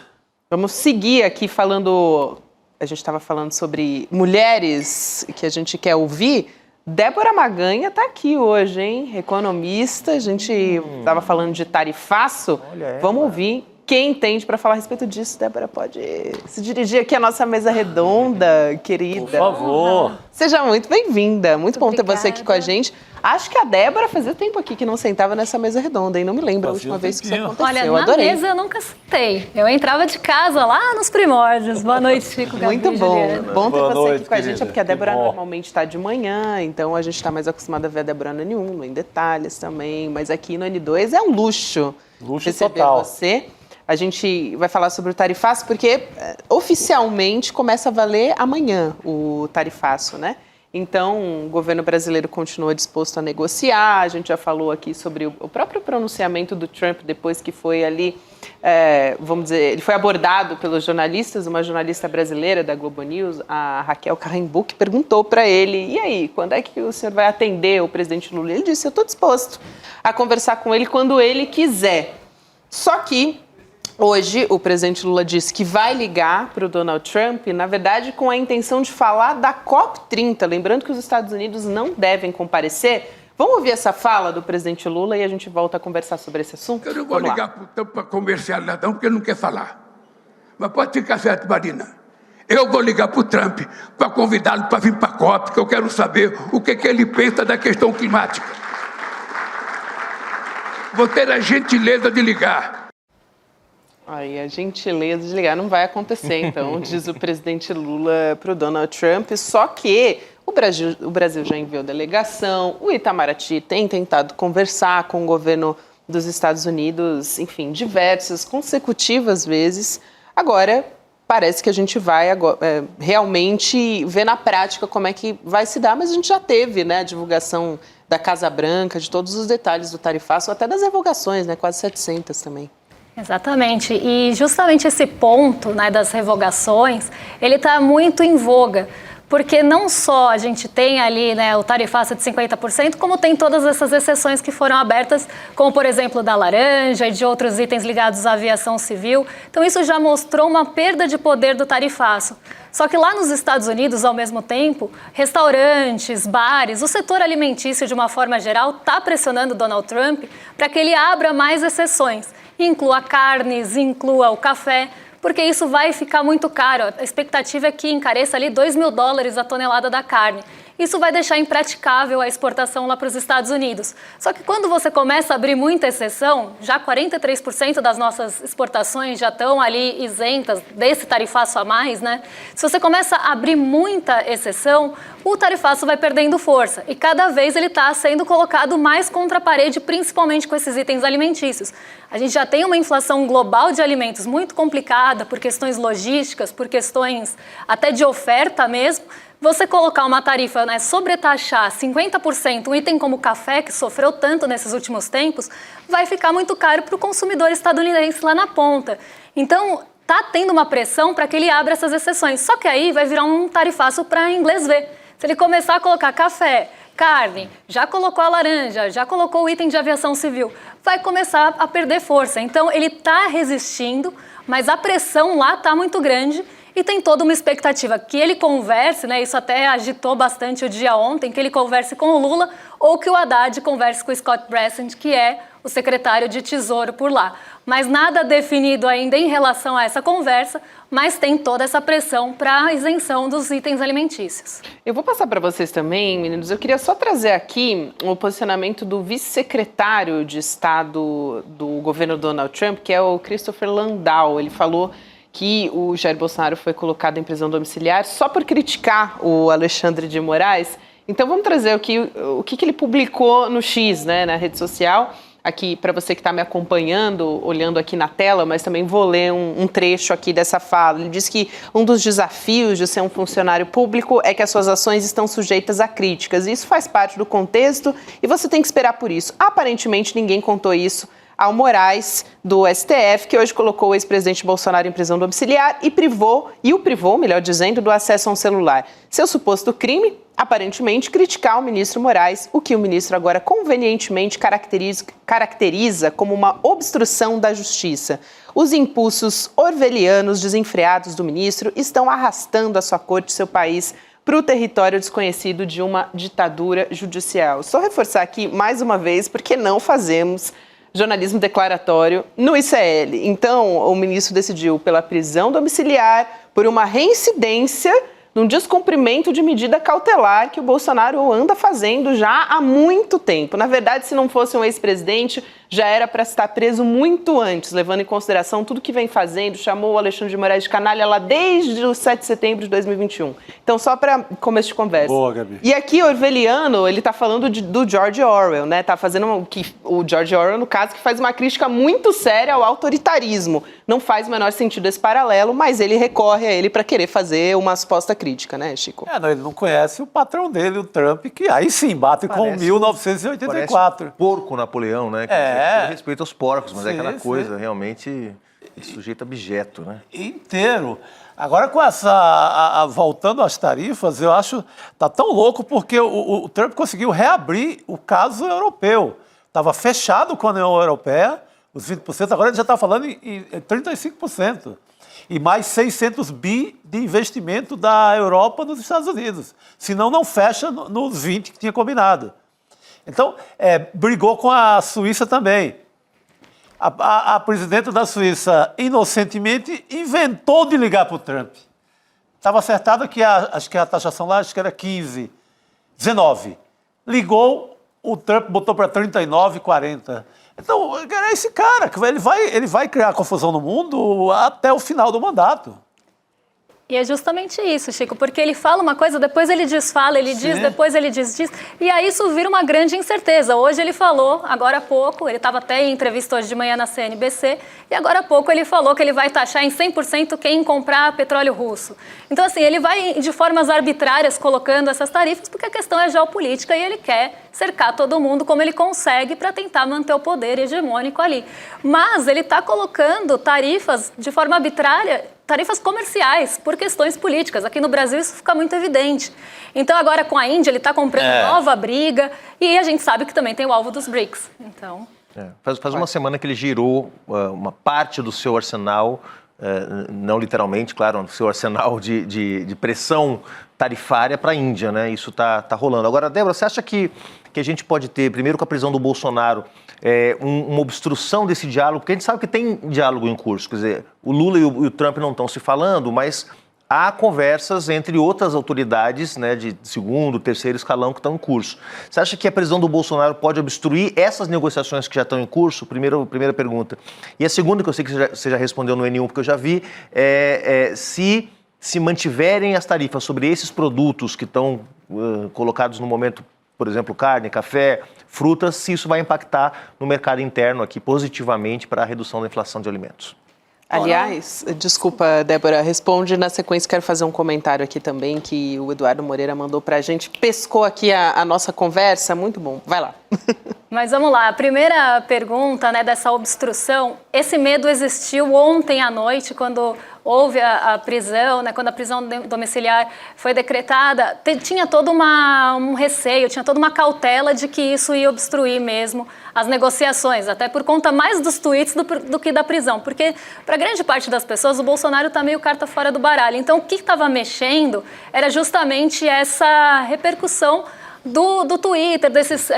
Vamos seguir aqui falando... A gente estava falando sobre mulheres que a gente quer ouvir. Débora Maganha está aqui hoje, hein? Economista. A gente estava falando de tarifaço. Vamos ouvir. Quem entende para falar a respeito disso, Débora, pode se dirigir aqui à nossa mesa redonda, querida. Por favor. Seja muito bem-vinda. Muito bom ter você aqui com a gente. Acho que a Débora fazia tempo aqui que não sentava nessa mesa redonda, hein? Não me lembro a última vez que isso aconteceu. Olha, eu adorei. Na mesa eu nunca sentei. Eu entrava de casa lá nos primórdios. Boa noite, Chico. Muito bom. Juliana. Bom ter Boa você noite, aqui com a gente, querida. porque a Débora normalmente está de manhã, então a gente está mais acostumado a ver a Débora no N1, no Em Detalhes também, mas aqui no N2 é um luxo. Luxo receber total. você. A gente vai falar sobre o tarifaço, porque oficialmente começa a valer amanhã o tarifaço, né? Então, o governo brasileiro continua disposto a negociar. A gente já falou aqui sobre o próprio pronunciamento do Trump, depois que foi ali, vamos dizer, ele foi abordado pelos jornalistas, uma jornalista brasileira da Globo News, a Raquel Carrenbuch, perguntou para ele, e aí, quando é que o senhor vai atender o presidente Lula? Ele disse, eu estou disposto a conversar com ele quando ele quiser. Só que hoje, o presidente Lula disse que vai ligar para o Donald Trump, na verdade, com a intenção de falar da COP30. Lembrando que os Estados Unidos não devem comparecer. Vamos ouvir essa fala do presidente Lula e a gente volta a conversar sobre esse assunto? Eu não vou ligar para o Trump para comercial não, porque ele não quer falar. Mas pode ficar certo, Marina. Eu vou ligar para o Trump para convidá-lo para vir para a COP, que eu quero saber o que ele pensa da questão climática. Vou ter a gentileza de ligar. Aí a gentileza de ligar não vai acontecer, então, diz o presidente Lula para o Donald Trump. Só que o Brasil já enviou delegação, o Itamaraty tem tentado conversar com o governo dos Estados Unidos, enfim, diversas, consecutivas vezes. Agora, parece que a gente vai realmente ver na prática como é que vai se dar, mas a gente já teve, né, a divulgação da Casa Branca, de todos os detalhes do tarifaço, até das revogações, né? Quase 700 também. Exatamente, e justamente esse ponto, né, das revogações, ele está muito em voga, porque não só a gente tem ali, né, o tarifaço de 50%, como tem todas essas exceções que foram abertas, como por exemplo da laranja e de outros itens ligados à aviação civil. Então isso já mostrou uma perda de poder do tarifaço. Só que lá nos Estados Unidos, ao mesmo tempo, restaurantes, bares, o setor alimentício de uma forma geral está pressionando Donald Trump para que ele abra mais exceções. Inclua carnes, inclua o café, porque isso vai ficar muito caro. A expectativa é que encareça ali $2.000 a tonelada da carne. Isso vai deixar impraticável a exportação lá para os Estados Unidos. Só que quando você começa a abrir muita exceção, já 43% das nossas exportações já estão ali isentas desse tarifaço a mais, né? Se você começa a abrir muita exceção, o tarifaço vai perdendo força. E cada vez ele está sendo colocado mais contra a parede, principalmente com esses itens alimentícios. A gente já tem uma inflação global de alimentos muito complicada por questões logísticas, por questões até de oferta mesmo. Você colocar uma tarifa, né, sobretaxar 50% um item como o café, que sofreu tanto nesses últimos tempos, vai ficar muito caro para o consumidor estadunidense lá na ponta. Então, está tendo uma pressão para que ele abra essas exceções. Só que aí vai virar um tarifaço para inglês ver. Se ele começar a colocar café, carne, já colocou a laranja, já colocou o item de aviação civil, vai começar a perder força. Então, ele está resistindo, mas a pressão lá está muito grande. E tem toda uma expectativa que ele converse, né, isso até agitou bastante o dia ontem, que ele converse com o Lula ou que o Haddad converse com o Scott Bessent, que é o secretário de Tesouro por lá. Mas nada definido ainda em relação a essa conversa, mas tem toda essa pressão para a isenção dos itens alimentícios. Eu vou passar para vocês também, meninos. Eu queria só trazer aqui o posicionamento do vice-secretário de Estado do governo Donald Trump, que é o Christopher Landau. Ele falou que o Jair Bolsonaro foi colocado em prisão domiciliar só por criticar o Alexandre de Moraes. Então vamos trazer o que ele publicou no X, né, na rede social. Aqui, para você que está me acompanhando, olhando aqui na tela, mas também vou ler um trecho aqui dessa fala. Ele diz que um dos desafios de ser um funcionário público é que as suas ações estão sujeitas a críticas. E isso faz parte do contexto e você tem que esperar por isso. Aparentemente, ninguém contou isso ao Moraes, do STF, que hoje colocou o ex-presidente Bolsonaro em prisão domiciliar e o privou, melhor dizendo, do acesso a um celular. Seu suposto crime, aparentemente, criticar o ministro Moraes, o que o ministro agora convenientemente caracteriza como uma obstrução da justiça. Os impulsos orwellianos desenfreados do ministro estão arrastando a sua corte e seu país para o território desconhecido de uma ditadura judicial. Só reforçar aqui mais uma vez, porque não fazemos jornalismo declaratório no ICL. Então, o ministro decidiu pela prisão domiciliar por uma reincidência num descumprimento de medida cautelar que o Bolsonaro anda fazendo já há muito tempo. Na verdade, se não fosse um ex-presidente, já era para estar preso muito antes, levando em consideração tudo que vem fazendo, chamou o Alexandre de Moraes de canalha lá desde o 7 de setembro de 2021. Então, só para começo de conversa. Boa, Gabi. E aqui, o orwelliano, ele está falando do George Orwell, né? Está fazendo o George Orwell, no caso, que faz uma crítica muito séria ao autoritarismo. Não faz o menor sentido esse paralelo, mas ele recorre a ele para querer fazer uma suposta crítica, né, Chico? Não, ele não conhece o patrão dele, o Trump, que aí sim bate com 1984. Porco Napoleão, né? Com respeito aos porcos, mas sim, é aquela coisa realmente sujeito a objeto, né? Inteiro. Agora, com voltando às tarifas, eu acho tá tão louco porque o Trump conseguiu reabrir o caso europeu. Estava fechado com a União Europeia, os 20%, agora ele já está falando em 35%. E mais 600 bi de investimento da Europa nos Estados Unidos. Senão não fecha nos 20 que tinha combinado. Então, brigou com a Suíça também. A presidente da Suíça, inocentemente, inventou de ligar para o Trump. Estava acertado que acho que a taxação lá era 15, 19. Ligou, o Trump botou para 39, 40. Então, é esse cara que ele vai criar confusão no mundo até o final do mandato. E é justamente isso, Chico, porque ele fala uma coisa, depois ele desfala, ele diz, depois ele diz, e aí isso vira uma grande incerteza. Hoje ele falou, agora há pouco, ele estava até em entrevista hoje de manhã na CNBC, e agora há pouco ele falou que ele vai taxar em 100% quem comprar petróleo russo. Então, assim, ele vai de formas arbitrárias colocando essas tarifas, porque a questão é geopolítica e ele quer cercar todo mundo como ele consegue para tentar manter o poder hegemônico ali. Mas ele está colocando tarifas de forma arbitrária, tarifas comerciais, por questões políticas. Aqui no Brasil isso fica muito evidente. Então agora com a Índia ele está comprando nova briga e a gente sabe que também tem o alvo dos BRICS. Então... Faz uma semana que ele girou uma parte do seu arsenal, não literalmente, claro, do seu arsenal de pressão tarifária para a Índia, né? Isso tá rolando. Agora, Débora, você acha que a gente pode ter, primeiro com a prisão do Bolsonaro, uma obstrução desse diálogo? Porque a gente sabe que tem diálogo em curso, quer dizer, o Lula e o Trump não estão se falando, mas há conversas entre outras autoridades, né, de segundo, terceiro escalão que estão em curso. Você acha que a prisão do Bolsonaro pode obstruir essas negociações que já estão em curso? Primeira pergunta. E a segunda, que eu sei que você já respondeu no N1, porque eu já vi, se mantiverem as tarifas sobre esses produtos que estão colocados no momento, por exemplo, carne, café, frutas, se isso vai impactar no mercado interno aqui positivamente para a redução da inflação de alimentos. Aliás, desculpa, Débora, responde na sequência, quero fazer um comentário aqui também que o Eduardo Moreira mandou pra gente, pescou aqui a nossa conversa, muito bom, vai lá. Mas vamos lá, a primeira pergunta, né, dessa obstrução, esse medo existiu ontem à noite, quando houve a prisão, né, quando a prisão domiciliar foi decretada, tinha todo um receio, tinha toda uma cautela de que isso ia obstruir mesmo as negociações, até por conta mais dos tweets do que da prisão, porque para grande parte das pessoas o Bolsonaro está meio carta fora do baralho. Então o que estava mexendo era justamente essa repercussão do Twitter, desses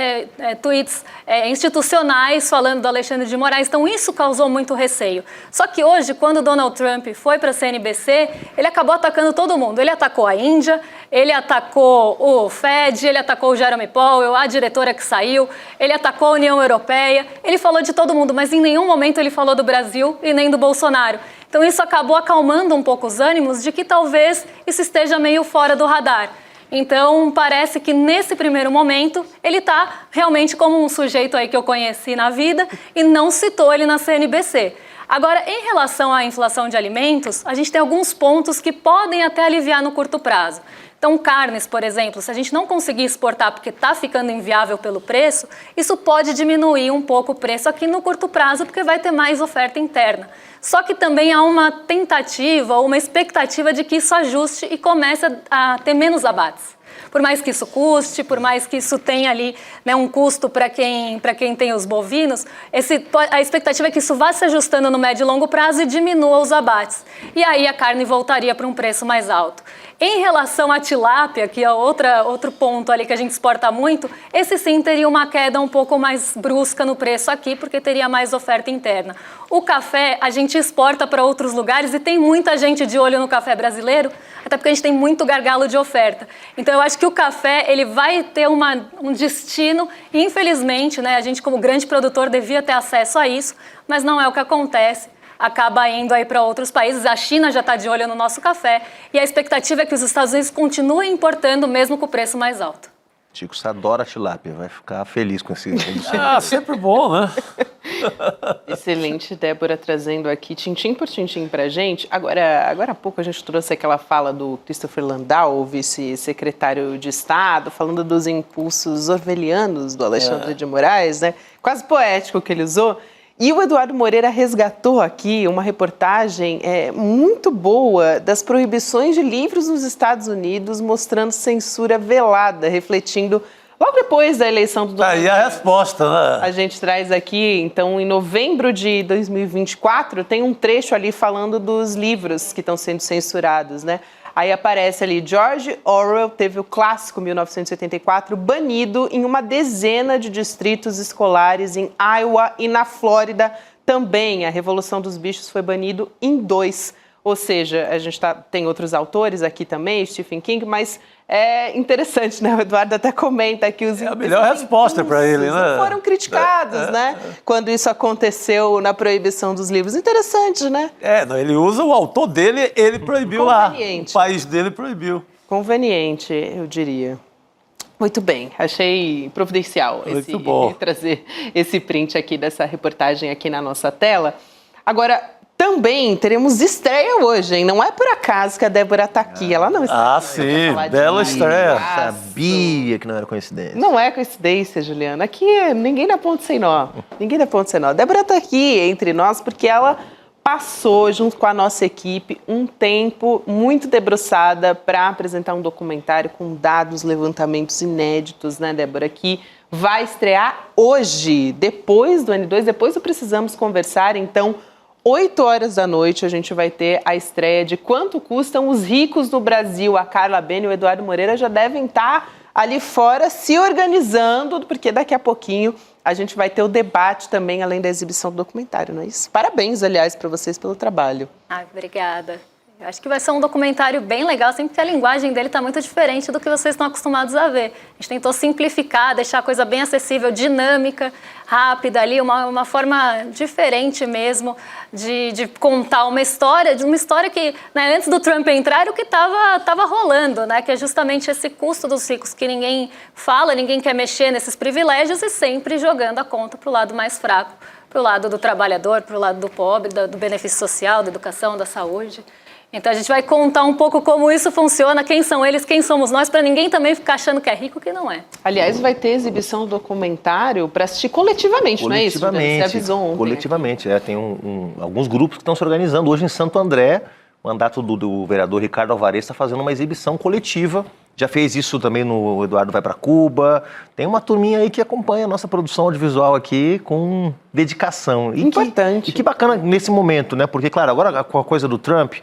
tweets institucionais falando do Alexandre de Moraes. Então isso causou muito receio. Só que hoje, quando o Donald Trump foi para a CNBC, ele acabou atacando todo mundo. Ele atacou a Índia, ele atacou o Fed, ele atacou o Jeremy Powell, a diretora que saiu, ele atacou a União Europeia, ele falou de todo mundo, mas em nenhum momento ele falou do Brasil e nem do Bolsonaro. Então isso acabou acalmando um pouco os ânimos de que talvez isso esteja meio fora do radar. Então, parece que nesse primeiro momento, ele está realmente como um sujeito aí que eu conheci na vida e não citou ele na CNBC. Agora, em relação à inflação de alimentos, a gente tem alguns pontos que podem até aliviar no curto prazo. Então, carnes, por exemplo, se a gente não conseguir exportar porque está ficando inviável pelo preço, isso pode diminuir um pouco o preço aqui no curto prazo, porque vai ter mais oferta interna. Só que também há uma tentativa, uma expectativa de que isso ajuste e comece a ter menos abates. Por mais que isso custe, por mais que isso tenha ali, né, um custo para quem tem os bovinos, a expectativa é que isso vá se ajustando no médio e longo prazo e diminua os abates. E aí a carne voltaria para um preço mais alto. Em relação à tilápia, que é outro ponto ali que a gente exporta muito, esse sim teria uma queda um pouco mais brusca no preço aqui, porque teria mais oferta interna. O café a gente exporta para outros lugares e tem muita gente de olho no café brasileiro, até porque a gente tem muito gargalo de oferta. Então eu acho que o café ele vai ter um destino, e infelizmente, né, a gente como grande produtor devia ter acesso a isso, mas não é o que acontece. Acaba indo aí para outros países. A China já está de olho no nosso café e a expectativa é que os Estados Unidos continuem importando mesmo com o preço mais alto. Chico, você adora tilápia, vai ficar feliz com esse... sempre bom, né? Excelente, Débora, trazendo aqui tintim por tintim para a gente. Agora há pouco a gente trouxe aquela fala do Christopher Landau, vice-secretário de Estado, falando dos impulsos orwellianos do Alexandre de Moraes, né? Quase poético que ele usou. E o Eduardo Moreira resgatou aqui uma reportagem muito boa das proibições de livros nos Estados Unidos, mostrando censura velada, refletindo logo depois da eleição do Donald Trump. Aí a resposta, né? A gente traz aqui, então, em novembro de 2024, tem um trecho ali falando dos livros que estão sendo censurados, né? Aí aparece ali, George Orwell teve o clássico 1984 banido em uma dezena de distritos escolares em Iowa e na Flórida também. A Revolução dos Bichos foi banido em 2. Ou seja, a gente tem outros autores aqui também, Stephen King, mas é interessante, né? O Eduardo até comenta que os... É a melhor resposta para ele, né? Foram criticados, né? Quando isso aconteceu na proibição dos livros. Interessante, né? Ele usa o autor dele, ele proibiu lá. O país dele proibiu. Conveniente, eu diria. Muito bem, achei providencial trazer esse print aqui dessa reportagem aqui na nossa tela. Agora... Também teremos estreia hoje, hein? Não é por acaso que a Débora está aqui. Ela não está aqui. Sim, bela estreia. Sabia que não era coincidência. Não é coincidência, Juliana. Aqui ninguém dá ponto sem nó. Ninguém dá ponto sem nó. A Débora está aqui entre nós porque ela passou, junto com a nossa equipe, um tempo muito debruçada para apresentar um documentário com dados, levantamentos inéditos, né, Débora? Que vai estrear hoje, depois do N2, depois do Precisamos Conversar, então... 8 horas da noite a gente vai ter a estreia de Quanto Custam os Ricos no Brasil. A Carla Bene e o Eduardo Moreira já devem estar ali fora se organizando, porque daqui a pouquinho a gente vai ter o debate também, além da exibição do documentário, não é isso? Parabéns, aliás, para vocês pelo trabalho. Obrigada. Eu acho que vai ser um documentário bem legal, sempre que a linguagem dele está muito diferente do que vocês estão acostumados a ver. A gente tentou simplificar, deixar a coisa bem acessível, dinâmica, rápida ali, uma forma diferente mesmo de contar uma história que, né, antes do Trump entrar, era o que estava rolando, né, que é justamente esse custo dos ricos, que ninguém fala, ninguém quer mexer nesses privilégios e sempre jogando a conta para o lado mais fraco, para o lado do trabalhador, para o lado do pobre, do benefício social, da educação, da saúde. Então a gente vai contar um pouco como isso funciona, quem são eles, quem somos nós, para ninguém também ficar achando que é rico, que não é. Aliás, vai ter exibição do documentário para assistir coletivamente, não é isso? Você avisou ontem. Coletivamente, tem alguns grupos que estão se organizando. Hoje em Santo André, o mandato do vereador Ricardo Alvarez está fazendo uma exibição coletiva. Já fez isso também no Eduardo Vai para Cuba. Tem uma turminha aí que acompanha a nossa produção audiovisual aqui com dedicação. Importante. E que bacana nesse momento, né? Porque, claro, agora com a coisa do Trump,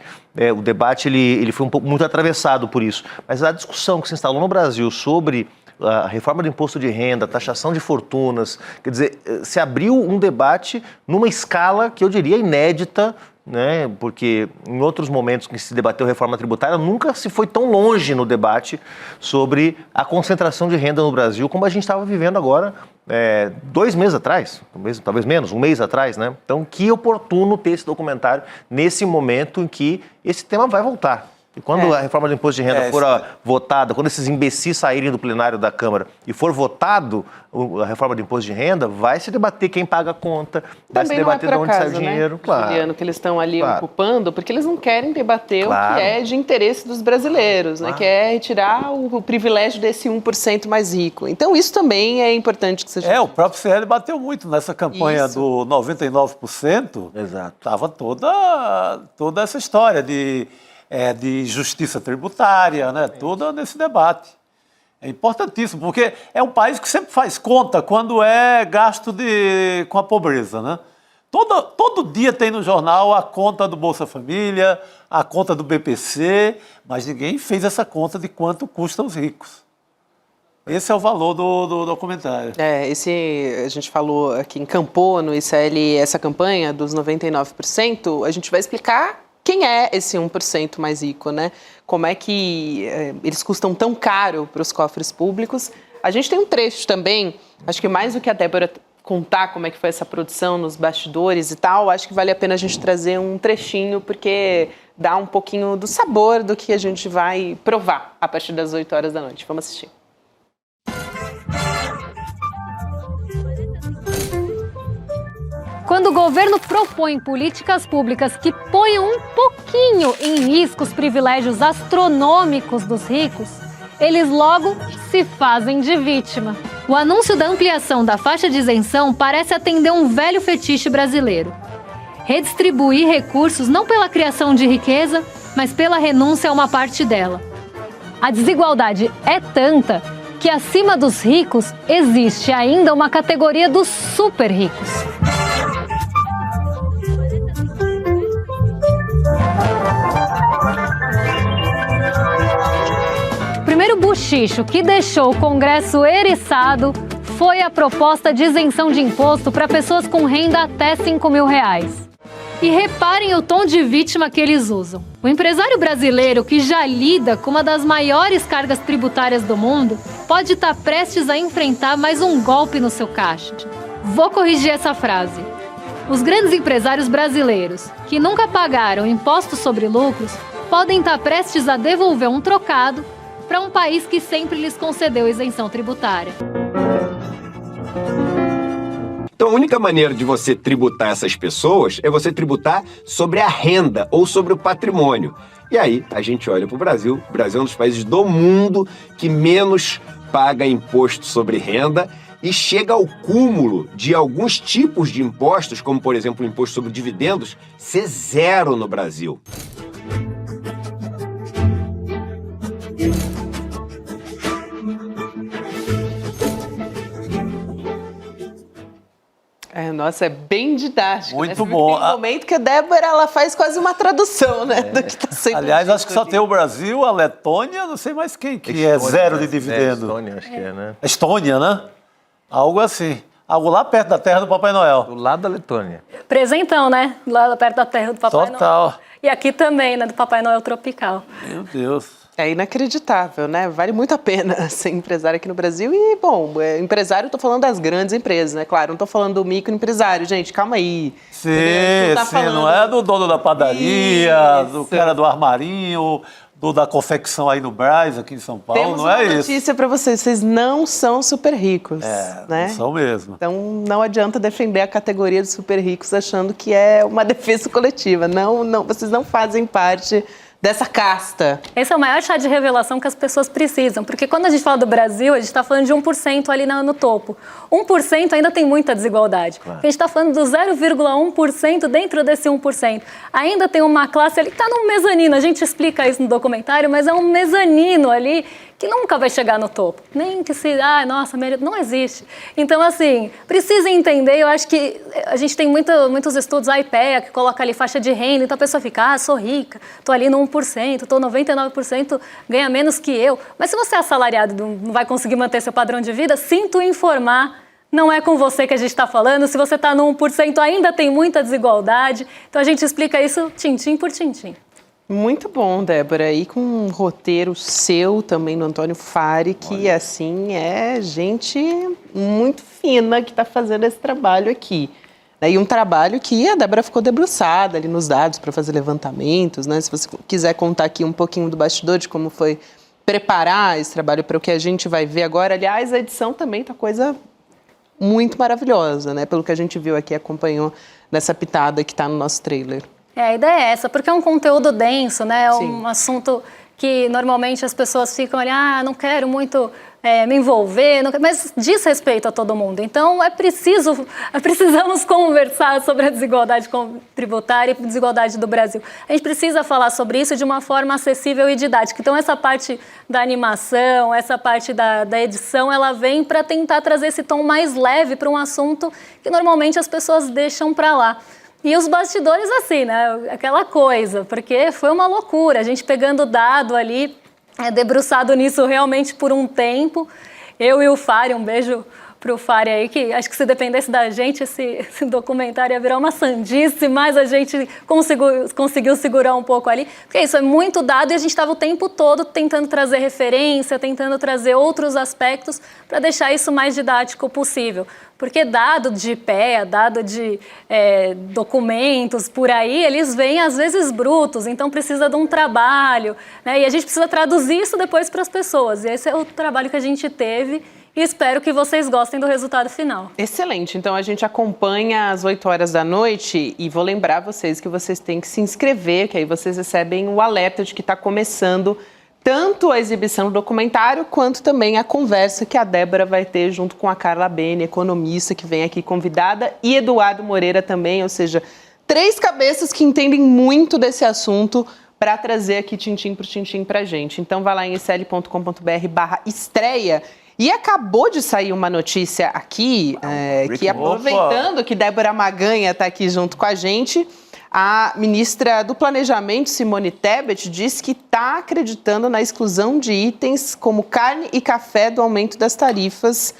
o debate ele foi muito atravessado por isso. Mas a discussão que se instalou no Brasil sobre a reforma do imposto de renda, taxação de fortunas, quer dizer, se abriu um debate numa escala que eu diria inédita, né? Porque em outros momentos que se debateu reforma tributária, nunca se foi tão longe no debate sobre a concentração de renda no Brasil como a gente estava vivendo agora, 2 meses atrás, talvez menos, 1 mês atrás, né? Então, que oportuno ter esse documentário nesse momento em que esse tema vai voltar. E quando a reforma do imposto de renda for votada, quando esses imbecis saírem do plenário da Câmara e for votado a reforma do imposto de renda, vai se debater quem paga a conta, vai se debater de onde sai o dinheiro. Claro. Juliano, que eles estão ali ocupando, porque eles não querem debater o que é de interesse dos brasileiros, né? Que é retirar o privilégio desse 1% mais rico. Então, isso também é importante que seja... O próprio CL bateu muito nessa campanha do 99%. Exato. Estava toda essa história de justiça tributária, né? Toda nesse debate. É importantíssimo, porque é um país que sempre faz conta quando é gasto com a pobreza, né? Todo dia tem no jornal a conta do Bolsa Família, a conta do BPC, mas ninguém fez essa conta de quanto custam os ricos. Esse é o valor do documentário. A gente falou aqui, encampou no ICL essa campanha dos 99%, a gente vai explicar quem é esse 1% mais rico, né? Como é que eles custam tão caro para os cofres públicos? A gente tem um trecho também, acho que mais do que a Débora contar como é que foi essa produção nos bastidores e tal, acho que vale a pena a gente trazer um trechinho, porque dá um pouquinho do sabor do que a gente vai provar a partir das 8 horas da noite. Vamos assistir. Quando o governo propõe políticas públicas que ponham um pouquinho em risco os privilégios astronômicos dos ricos, eles logo se fazem de vítima. O anúncio da ampliação da faixa de isenção parece atender um velho fetiche brasileiro. Redistribuir recursos não pela criação de riqueza, mas pela renúncia a uma parte dela. A desigualdade é tanta que acima dos ricos existe ainda uma categoria dos super ricos. O primeiro buchicho que deixou o Congresso eriçado foi a proposta de isenção de imposto para pessoas com renda até R$5.000. E reparem o tom de vítima que eles usam. O empresário brasileiro, que já lida com uma das maiores cargas tributárias do mundo, pode estar prestes a enfrentar mais um golpe no seu caixa. Vou corrigir essa frase. Os grandes empresários brasileiros, que nunca pagaram impostos sobre lucros, podem estar prestes a devolver um trocado para um país que sempre lhes concedeu isenção tributária. Então, a única maneira de você tributar essas pessoas é você tributar sobre a renda ou sobre o patrimônio. E aí, a gente olha para o Brasil. O Brasil é um dos países do mundo que menos paga imposto sobre renda e chega ao cúmulo de alguns tipos de impostos, como, por exemplo, o imposto sobre dividendos, ser zero no Brasil. Nossa, é bem didático. Muito bom. Tem um momento que a Débora ela faz quase uma tradução, né? Do que está sendo. Aliás, acho que só tem o Brasil, a Letônia, não sei mais quem, que é zero de dividendo. Estônia, acho que é, né? Estônia, né? Algo assim. Algo lá perto da terra do Papai Noel. Do lado da Letônia. Presentão, né? Lá perto da terra do Papai Noel. Total. E aqui também, né? Do Papai Noel tropical. Meu Deus. É inacreditável, né? Vale muito a pena ser empresário aqui no Brasil. E, bom, empresário, eu tô falando das grandes empresas, né? Claro, não tô falando do microempresário, gente, calma aí. Sim, não é do dono da padaria, do cara do armarinho, da confecção aí no Brás, aqui em São Paulo, Temos não é isso. Temos uma notícia para vocês não são super ricos, né? Não são mesmo. Então, não adianta defender a categoria dos super ricos achando que é uma defesa coletiva. Não, vocês não fazem parte dessa casta. Esse é o maior chá de revelação que as pessoas precisam, porque quando a gente fala do Brasil, a gente está falando de 1% ali no topo. 1% ainda tem muita desigualdade. Claro. A gente está falando do 0,1% dentro desse 1%. Ainda tem uma classe ali que está no mezanino, a gente explica isso no documentário, mas é um mezanino ali que nunca vai chegar no topo. Nem que se, nossa, não existe. Então, assim, precisa entender, eu acho que a gente tem muitos estudos, a IPEA, que coloca ali faixa de renda, então a pessoa fica, sou rica, tô ali no 1%, tô 99%, ganha menos que eu. Mas se você é assalariado e não vai conseguir manter seu padrão de vida, sinto informar, não é com você que a gente está falando. Se você está no 1%, ainda tem muita desigualdade. Então, a gente explica isso tintim por tintim. Muito bom, Débora. E com um roteiro seu também, do Antônio Fari, que, assim, é gente muito fina que está fazendo esse trabalho aqui. E um trabalho que a Débora ficou debruçada ali nos dados para fazer levantamentos, né? Se você quiser contar aqui um pouquinho do bastidor de como foi preparar esse trabalho para o que a gente vai ver agora. Aliás, a edição também tá coisa muito maravilhosa, né? Pelo que a gente viu aqui, acompanhou nessa pitada que está no nosso trailer. A ideia é essa, porque é um conteúdo denso, né? É um assunto que normalmente as pessoas ficam ali, não quero muito me envolver, mas diz respeito a todo mundo. Então, precisamos conversar sobre a desigualdade tributária e a desigualdade do Brasil. A gente precisa falar sobre isso de uma forma acessível e didática. Então, essa parte da animação, essa parte da edição, ela vem para tentar trazer esse tom mais leve para um assunto que normalmente as pessoas deixam para lá. E os bastidores, assim, né? Aquela coisa, porque foi uma loucura. A gente pegando dado ali, debruçado nisso realmente por um tempo. Eu e o Fari, um beijo pro Fari aí, que acho que se dependesse da gente, esse documentário ia virar uma sandice, mas a gente conseguiu segurar um pouco ali. Porque isso é muito dado e a gente estava o tempo todo tentando trazer referência, tentando trazer outros aspectos para deixar isso mais didático possível. Porque dado de IPEA, dado de documentos por aí, eles vêm às vezes brutos, então precisa de um trabalho, né? E a gente precisa traduzir isso depois para as pessoas. E esse é o trabalho que a gente teve e espero que vocês gostem do resultado final. Excelente, então a gente acompanha às 8 horas da noite e vou lembrar vocês que vocês têm que se inscrever, que aí vocês recebem o alerta de que está começando tanto a exibição do documentário, quanto também a conversa que a Débora vai ter junto com a Carla Bene, economista, que vem aqui convidada, e Eduardo Moreira também, ou seja, 3 cabeças que entendem muito desse assunto para trazer aqui tintim por tintim para a gente. Então, vai lá em sl.com.br/estreia. E acabou de sair uma notícia aqui, que aproveitando que Débora Maganha está aqui junto com a gente, a ministra do Planejamento, Simone Tebet, disse que está acreditando na exclusão de itens como carne e café do aumento das tarifas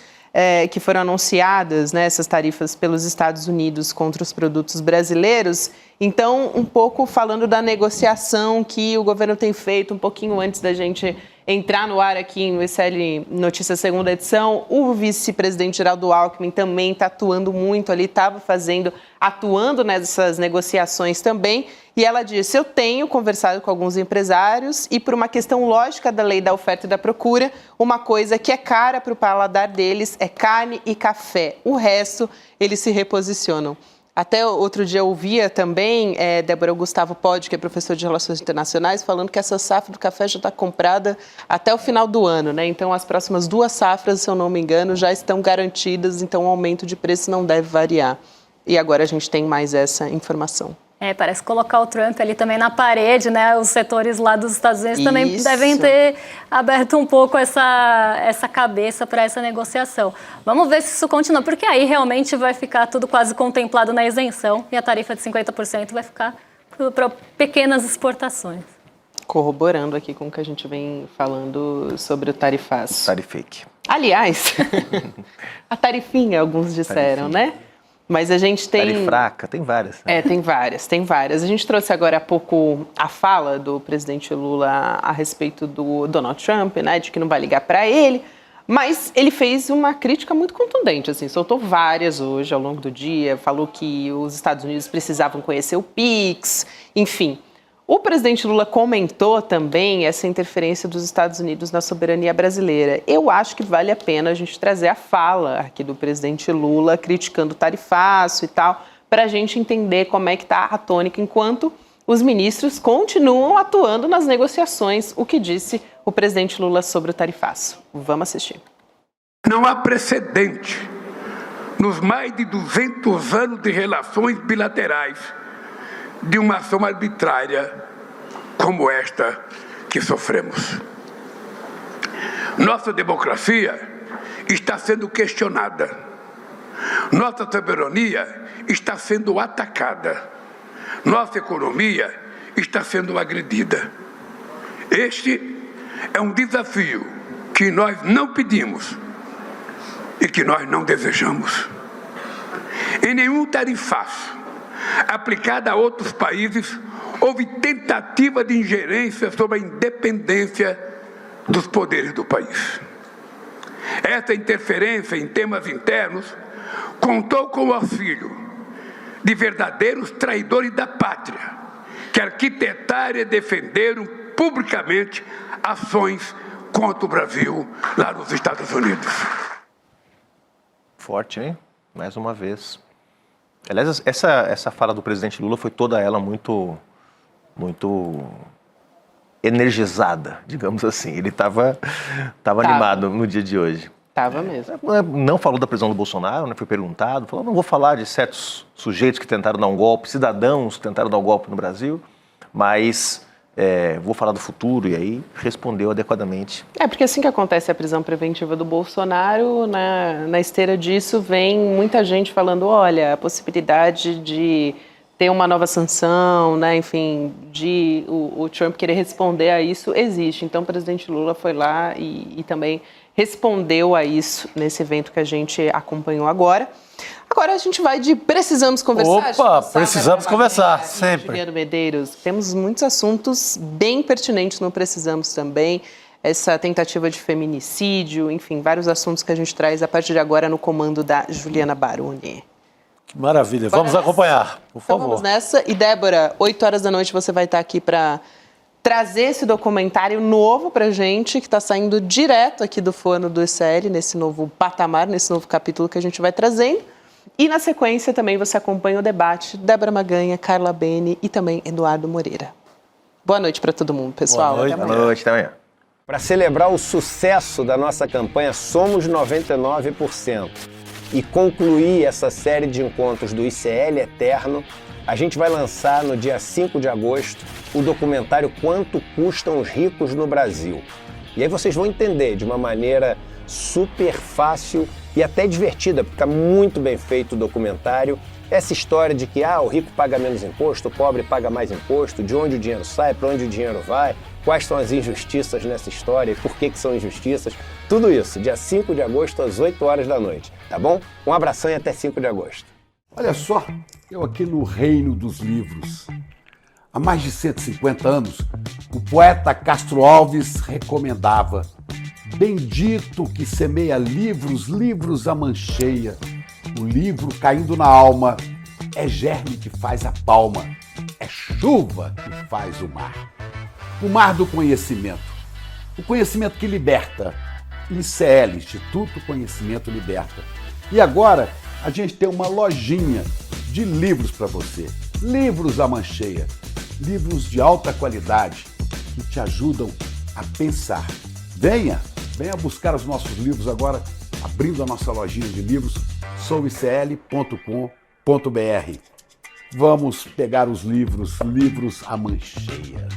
que foram anunciadas, né, essas tarifas pelos Estados Unidos contra os produtos brasileiros. Então, um pouco falando da negociação que o governo tem feito um pouquinho antes da gente entrar no ar aqui no ICL Notícias segunda edição, o vice-presidente Geraldo Alckmin também está atuando muito ali, atuando nessas negociações também. E ela disse, eu tenho conversado com alguns empresários e por uma questão lógica da lei da oferta e da procura, uma coisa que é cara para o paladar deles é carne e café. O resto, eles se reposicionam. Até outro dia eu ouvia também Débora Gustavo Podi, que é professor de Relações Internacionais, falando que essa safra do café já está comprada até o final do ano, né? Então, as próximas 2 safras, se eu não me engano, já estão garantidas, então o aumento de preço não deve variar. E agora a gente tem mais essa informação. Parece colocar o Trump ali também na parede, né? Os setores lá dos Estados Unidos também devem ter aberto um pouco essa cabeça para essa negociação. Vamos ver se isso continua, porque aí realmente vai ficar tudo quase contemplado na isenção e a tarifa de 50% vai ficar para pequenas exportações. Corroborando aqui com o que a gente vem falando sobre o tarifaço. Tarifake. Aliás, a tarifinha, alguns disseram, né? Mas a gente tem... Tarifraca, tem várias. Né? Tem várias. A gente trouxe agora há pouco a fala do presidente Lula a respeito do Donald Trump, né, de que não vai ligar para ele, mas ele fez uma crítica muito contundente, assim, soltou várias hoje ao longo do dia, falou que os Estados Unidos precisavam conhecer o PIX, enfim. O presidente Lula comentou também essa interferência dos Estados Unidos na soberania brasileira. Eu acho que vale a pena a gente trazer a fala aqui do presidente Lula criticando o tarifaço e tal, para a gente entender como é que está a tônica enquanto os ministros continuam atuando nas negociações, o que disse o presidente Lula sobre o tarifaço. Vamos assistir. Não há precedente nos mais de 200 anos de relações bilaterais de uma ação arbitrária como esta que sofremos. Nossa democracia está sendo questionada. Nossa soberania está sendo atacada. Nossa economia está sendo agredida. Este é um desafio que nós não pedimos e que nós não desejamos. Em nenhum tarifaço aplicada a outros países, houve tentativa de ingerência sobre a independência dos poderes do país. Essa interferência em temas internos contou com o auxílio de verdadeiros traidores da pátria, que arquitetaram e defenderam publicamente ações contra o Brasil lá nos Estados Unidos. Forte, hein? Mais uma vez. Aliás, essa fala do presidente Lula foi toda ela muito energizada, digamos assim. Ele estava animado no dia de hoje. Estava mesmo. Não falou da prisão do Bolsonaro, né? Foi perguntado. Falou, não vou falar de certos sujeitos que tentaram dar um golpe, cidadãos que tentaram dar um golpe no Brasil, mas vou falar do futuro, e aí respondeu adequadamente. Porque assim que acontece a prisão preventiva do Bolsonaro, na esteira disso vem muita gente falando, olha, a possibilidade de ter uma nova sanção, né, enfim, de o Trump querer responder a isso existe. Então o presidente Lula foi lá e também respondeu a isso nesse evento que a gente acompanhou agora. Agora a gente vai de Precisamos Conversar. Opa, precisamos conversar, sempre. Juliano Medeiros, temos muitos assuntos bem pertinentes no Precisamos também. Essa tentativa de feminicídio, enfim, vários assuntos que a gente traz a partir de agora no comando da Juliana Baroni. Que maravilha, vamos acompanhar, por favor. Então vamos nessa. E Débora, 8 horas da noite você vai estar aqui para trazer esse documentário novo pra gente, que está saindo direto aqui do forno do ICL, nesse novo patamar, nesse novo capítulo que a gente vai trazendo. E na sequência também você acompanha o debate, Débora Maganha, Carla Bene e também Eduardo Moreira. Boa noite para todo mundo, pessoal. Boa noite, até amanhã. Para celebrar o sucesso da nossa campanha Somos 99% e concluir essa série de encontros do ICL Eterno, a gente vai lançar no dia 5 de agosto o documentário Quanto Custam os Ricos no Brasil. E aí vocês vão entender de uma maneira super fácil e até divertida, porque está muito bem feito o documentário. Essa história de que o rico paga menos imposto, o pobre paga mais imposto, de onde o dinheiro sai, para onde o dinheiro vai, quais são as injustiças nessa história e por que são injustiças. Tudo isso, dia 5 de agosto, às 8 horas da noite, tá bom? Um abração e até 5 de agosto. Olha só, eu aqui no reino dos livros. Há mais de 150 anos, o poeta Castro Alves recomendava: bendito que semeia livros, livros a mancheia. O livro caindo na alma é germe que faz a palma, é chuva que faz o mar. O mar do conhecimento, o conhecimento que liberta. ICL, Instituto Conhecimento Liberta. E agora a gente tem uma lojinha de livros para você. Livros à mancheia. Livros de alta qualidade que te ajudam a pensar. Venha buscar os nossos livros agora, abrindo a nossa lojinha de livros, souicl.com.br. Vamos pegar os livros à mancheia.